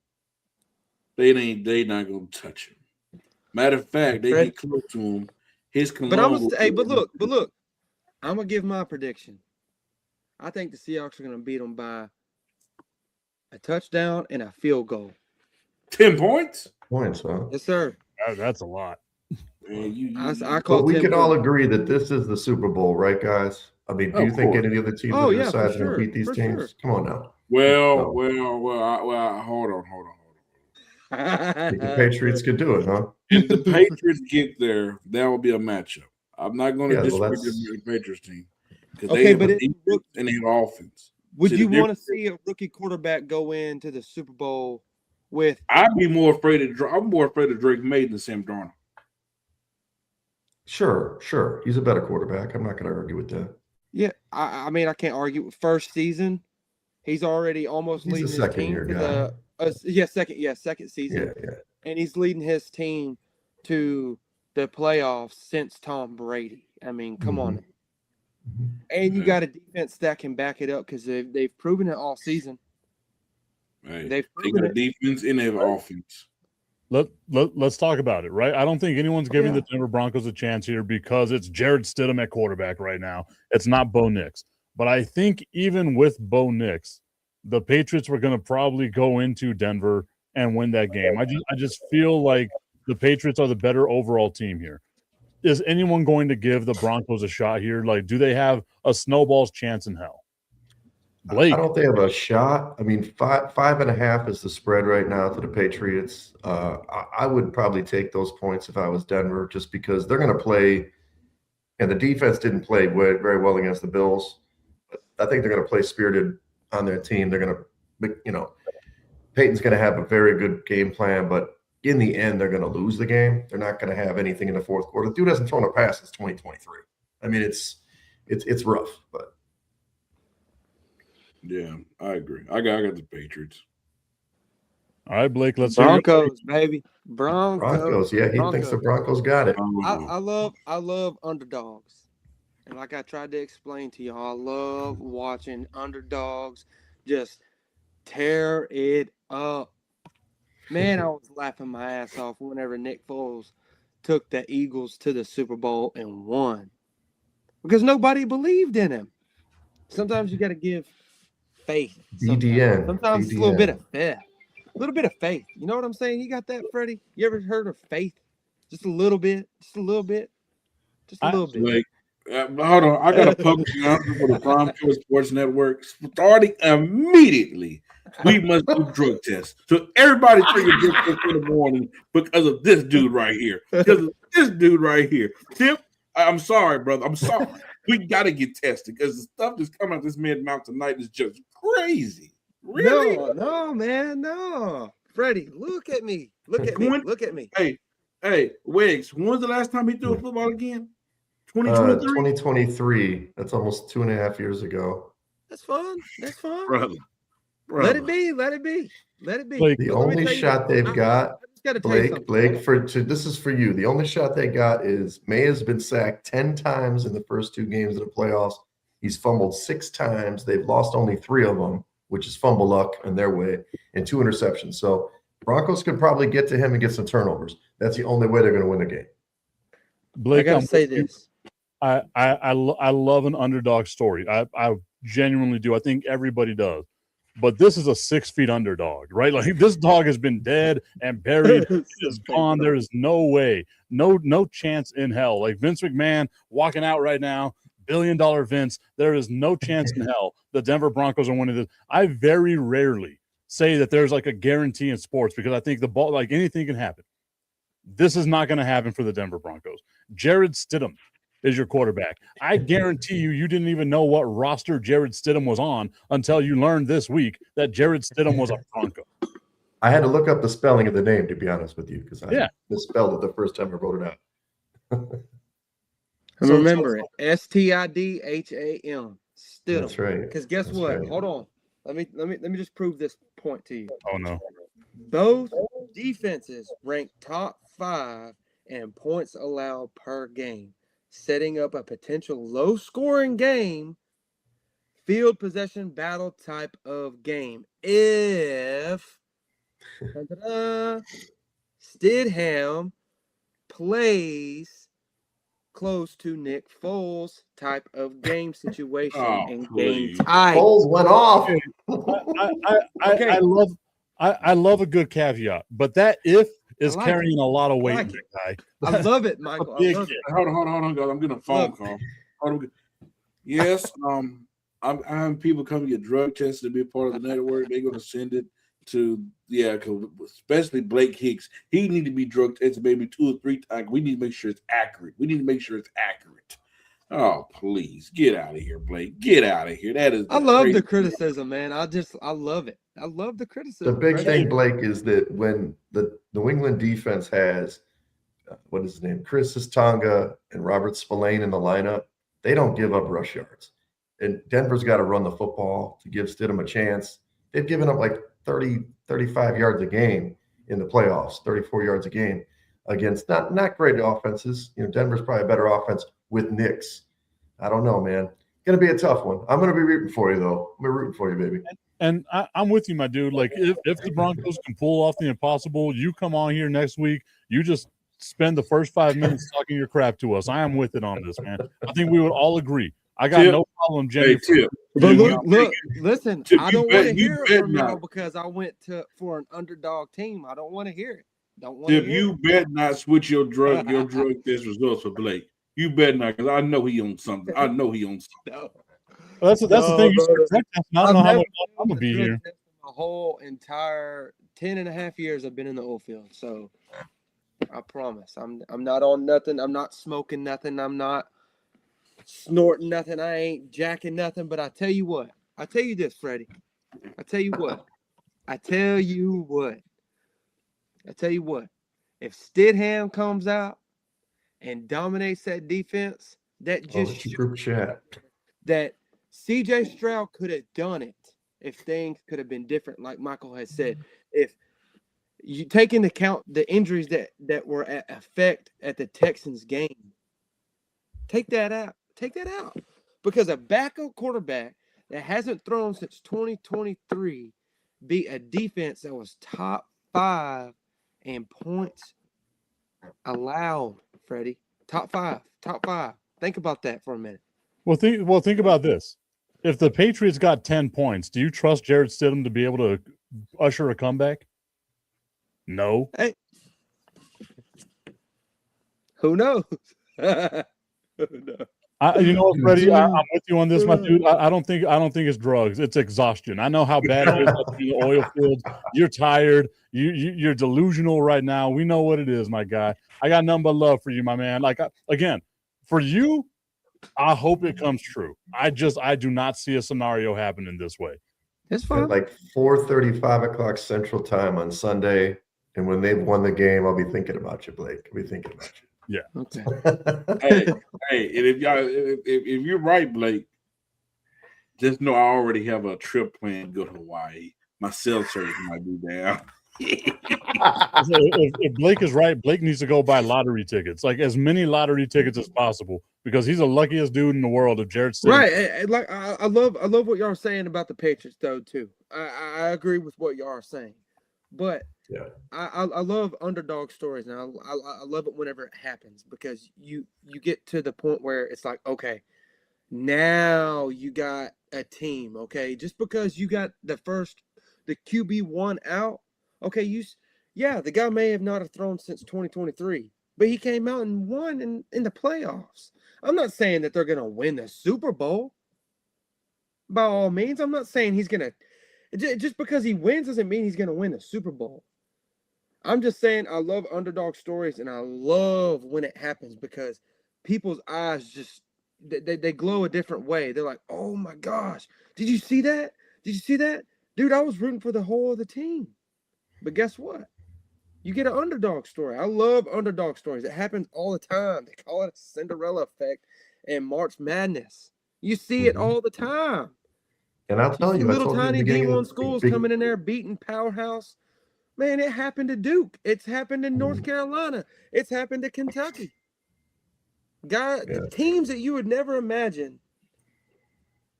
They not gonna touch him. Matter of fact, they get close to him. His cologne. But look, I'm gonna give my prediction. I think the Seahawks are gonna beat them by a touchdown and a field goal. 10 points? Points, huh? Yes, sir. That's a lot. Man, I call. But we can all agree that this is the Super Bowl, right, guys? I mean, do you think any of the teams are deciding to beat these teams? Sure. Come on now. Well, hold on. The Patriots could do it, huh? If the Patriots get there, that will be a matchup. I'm not going to disagree with the Patriots team because they have a defense and they have offense. Would you want to see a rookie quarterback go into the Super Bowl with? I'm more afraid of Drake May than Sam Darnold. Sure. He's a better quarterback. I'm not going to argue with that. Yeah, I mean, I can't argue with first season. He's already almost leading his team for second season. Yeah. And he's leading his team to the playoffs since Tom Brady. I mean, come on. And you got a defense that can back it up because they've proven it all season. Right. They got a defense and they have offense. Let's talk about it, right? I don't think anyone's giving the Denver Broncos a chance here because it's Jared Stidham at quarterback right now. It's not Bo Nix. But I think even with Bo Nix, the Patriots were going to probably go into Denver and win that game. I just feel like the Patriots are the better overall team here. Is anyone going to give the Broncos a shot here? Like, do they have a snowball's chance in hell? Blake. I don't think they have a shot. I mean, 5.5 is the spread right now to the Patriots. I would probably take those points if I was Denver, just because they're going to play, and the defense didn't play very well against the Bills. But I think they're going to play spirited on their team. They're going to, Peyton's going to have a very good game plan, but in the end, they're going to lose the game. They're not going to have anything in the fourth quarter. The dude hasn't thrown a pass since 2023. I mean, it's rough, but. Yeah, I agree. I got the Patriots. All right, Blake, let's Broncos, baby. Broncos. Yeah, he thinks the Broncos got it. I love underdogs. And like I tried to explain to y'all, I love watching underdogs just tear it up. Man, I was laughing my ass off whenever Nick Foles took the Eagles to the Super Bowl and won. Because nobody believed in him. Sometimes you got to give faith. Sometimes it's a little bit of faith. A little bit of faith. You know what I'm saying? You got that, Freddie? You ever heard of faith? Just a little bit. Like, hold on. I got a public announcement for the Prime Field Sports Network. Starting immediately, we must do drug tests. So everybody take a drug test in the morning because of this dude right here. Tim, I'm sorry, brother. I'm sorry. We got to get tested because the stuff that's coming out this man's mouth tonight is just crazy. Really? No, man, no. Freddie, look at me. Look at me. Hey, Wiggs, when's the last time he threw a football again? 2023? 2023. That's almost 2.5 years ago. That's fun. That's fun. Brother. Let it be. Let it be. Let it be. Blake, The But let me only tell you shot this. they've got, I just got to tell you something. this is for you. The only shot they got is May has been sacked 10 times in the first 2 games of the playoffs. He's fumbled 6 times. They've lost only 3 of them, which is fumble luck in their way, and 2 interceptions. So Broncos could probably get to him and get some turnovers. That's the only way they're going to win the game. Blake, I got to say this. I love an underdog story. I genuinely do. I think everybody does. But this is a 6 feet underdog, right? Like this dog has been dead and buried. It is gone. There is no way, no chance in hell. Like Vince McMahon walking out right now, $1 billion Vince. There is no chance in hell the Denver Broncos are winning this. I very rarely say that there's like a guarantee in sports because I think the ball, like anything can happen. This is not going to happen for the Denver Broncos. Jared Stidham is your quarterback. I guarantee you didn't even know what roster Jared Stidham was on until you learned this week that Jared Stidham was a Bronco. I had to look up the spelling of the name, to be honest with you, because I misspelled it the first time I wrote it out. Remember it. Stidham. Stidham. That's right. Because guess That's what? right. Hold on. Let me just prove this point to you. Oh no. Both defenses ranked top 5 in points allowed per game, setting up a potential low-scoring game, field possession battle type of game. If Stidham plays close to Nick Foles type of game situation and game type. Foles went off. I love a good caveat, but that if is like carrying a lot of weight. like in that guy. I love it, Michael. I love it. Hold on, guys. I'm getting a phone call. Yes, I'm having people come get drug tested to be a part of the network. They're going to send it to especially Blake Hicks. He need to be drug tested maybe 2 or 3 times. We need to make sure it's accurate. Oh, please get out of here, Blake. Get out of here. That is. I love the criticism, man. I love it. I love the criticism. The big thing, Blake, is that when the New England defense has what is his name, Chris Tonga and Robert Spillane in the lineup, they don't give up rush yards. And Denver's got to run the football to give Stidham a chance. They've given up like 30, 35 yards a game in the playoffs, 34 yards a game against not great offenses. Denver's probably a better offense with Knicks. I don't know, man. Going to be a tough one. I'm going to be rooting for you, though. I'm rooting for you, baby. And I'm with you, my dude. Like, if the Broncos can pull off the impossible, you come on here next week. You just spend the first 5 minutes talking your crap to us. I am with it on this, man. I think we would all agree. I got no problem, Jenny. But look, listen, I don't want to hear it from y'all because I went for an underdog team. I don't want to hear it. You bet not switch your drug test results for Blake. You bet not, because I know he owns something. No. Well, that's the thing. I don't know how long I'm gonna be here. My whole entire 10.5 years I've been in the oil field, so I promise I'm not on nothing. I'm not smoking nothing. I'm not snorting nothing. I ain't jacking nothing. But I tell you what. I tell you this, Freddie. I tell you what. If Stidham comes out and dominates that defense, that just group chat that CJ Stroud could have done it if things could have been different, like Michael has said. If you take into account the injuries that were at effect at the Texans game, take that out. Because a backup quarterback that hasn't thrown since 2023 beat a defense that was top 5 in points allowed, Freddie. Top five. Think about that for a minute. Well, think about this. If the Patriots got 10 points, do you trust Jared Stidham to be able to usher a comeback? No. Hey. Who knows? Who knows? You know what, Freddie? I'm with you on this, my dude. I don't think it's drugs. It's exhaustion. I know how bad it is up in the oil fields. You're tired. You're delusional right now. We know what it is, my guy. I got nothing but love for you, my man. Like again, for you, I hope it comes true. I do not see a scenario happening this way. It's fine. At like 4:30, 5 o'clock Central Time on Sunday, and when they've won the game, I'll be thinking about you, Blake. I'll be thinking about you. Okay. hey, and if you're right, Blake, just know I already have a trip planned to go to Hawaii. My cell service might be down. If Blake is right, Blake needs to go buy lottery tickets, like as many lottery tickets as possible, because he's the luckiest dude in the world. If Jared Stidham, Right, like I love what y'all are saying about the Patriots, though. Too, I agree with what y'all are saying, but Yeah. I love underdog stories, and I love it whenever it happens, because you get to the point where it's like, okay, now you got a team. Okay, just because you got the QB1 out, okay, the guy may have not have thrown since 2023, but he came out and won in the playoffs. I'm not saying that they're going to win the Super Bowl. By all means, I'm not saying he's going to. Just because he wins doesn't mean he's going to win the Super Bowl. I'm just saying I love underdog stories, and I love when it happens, because people's eyes just they glow a different way. They're like, oh my gosh, did you see that? Did you see that? Dude, I was rooting for the whole of the team. But guess what? You get an underdog story. I love underdog stories. It happens all the time. They call it a Cinderella effect and March Madness. You see it all the time. And I'll tell you, I little told you in the tiny beginning D1 of schools big, coming in there beating powerhouse. Man, it happened to Duke. It's happened in North Carolina. It's happened to Kentucky. The teams that you would never imagine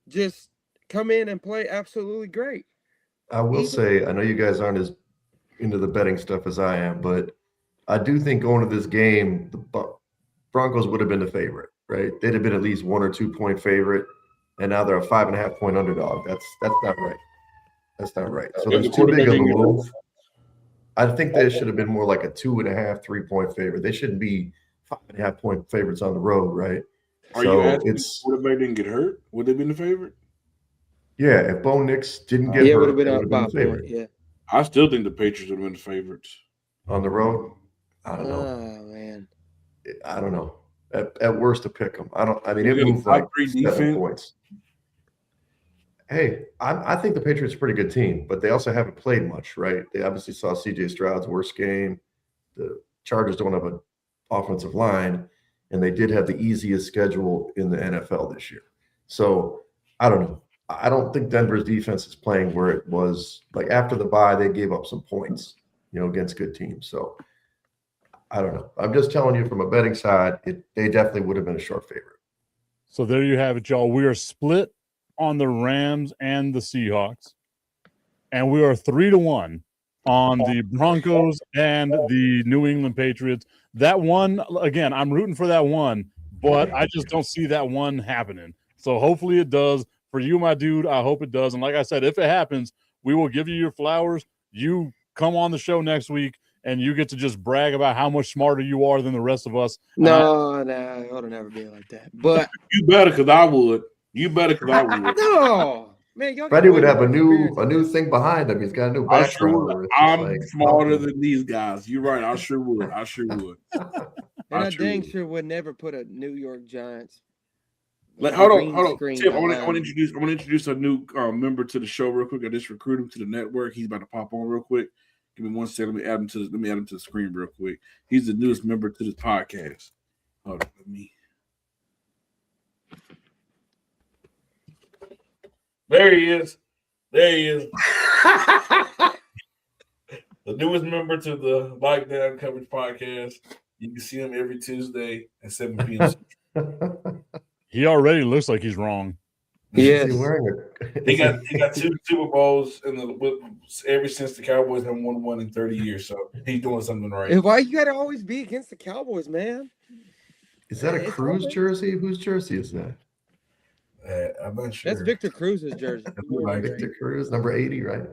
just come in and play absolutely great. I will say, I know you guys aren't as into the betting stuff as I am, but I do think going to this game, the Broncos would have been the favorite, right? They'd have been at least 1 or 2 point favorite, and now they're a 5.5 point underdog. That's not right. That's not right. So there's too big of a move. I think they should have been more like a 2.5, 3 point favorite. They shouldn't be 5.5 point favorites on the road, right? Are you asking if they didn't get hurt? Would they been the favorite? Yeah, if Bo Nix didn't get hurt, would have been they up would by have a been the point. favorite. Yeah. I still think the Patriots would have been the favorites. On the road? I don't know. Oh, man. I don't know. At worst, to pick them. It You got a moved like top three 7 defense. points. Hey, I think the Patriots are a pretty good team, but they also haven't played much, right? They obviously saw C.J. Stroud's worst game. The Chargers don't have an offensive line, and they did have the easiest schedule in the NFL this year. So I don't know. I don't think Denver's defense is playing where it was. Like after the bye, they gave up some points, against good teams. So I don't know. I'm just telling you from a betting side, they definitely would have been a short favorite. So there you have it, y'all. We are split on the Rams and the Seahawks, and we are 3-1 on the Broncos and the New England Patriots. That one, again, I'm rooting for that one, but I just don't see that one happening. So hopefully it does. For you, my dude, I hope it does. And like I said, if it happens, we will give you your flowers. You come on the show next week, and you get to just brag about how much smarter you are than the rest of us. No, it would never be like that. But you better, because I would. You better, because I would. No, man, y'all. Freddie would have a new thing behind him. He's got a new background. I'm smarter than these guys. You're right. I sure would. And I dang sure would never put a New York Giants. Hold on, Tim. I want to introduce a new member to the show real quick. I just recruited him to the network. He's about to pop on real quick. Give me 1 second. Let me add him to the screen real quick. He's the newest member to this podcast. Hold on, There he is. The newest member to the Lockdown Coverage Podcast. You can see him every Tuesday at 7 p.m. He already looks like he's wrong. Yes. He got 2 Super Bowls ever since the Cowboys have won one in 30 years. So he's doing something right. Why you gotta always be against the Cowboys, man? Is that a Cruz jersey? Whose jersey is that? I'm not sure. That's Victor Cruz's jersey. Victor Cruz, number 80, right?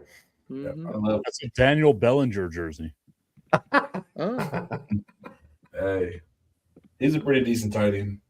Mm-hmm. That's a Daniel Bellinger jersey. Hey, he's a pretty decent tight end.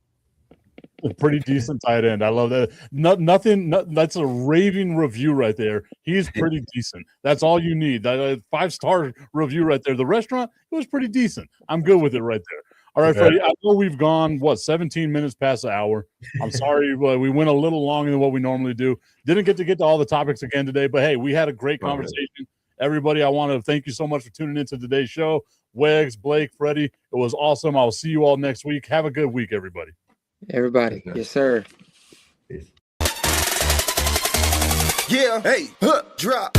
A pretty decent tight end. I love that. Nothing. That's a raving review right there. He's pretty decent. That's all you need. That 5-star review right there. The restaurant, it was pretty decent. I'm good with it right there. All right, Freddie, I know we've gone, 17 minutes past the hour. I'm sorry, we went a little longer than what we normally do. Didn't get to all the topics again today, but hey, we had a great conversation. Everybody, I want to thank you so much for tuning into today's show. Wags, Blake, Freddie. It was awesome. I'll see you all next week. Have a good week, everybody. Everybody. Yes, sir. Peace. Yeah, hey, drop.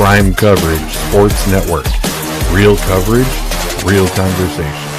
Prime Coverage Sports Network. Real coverage, real conversation.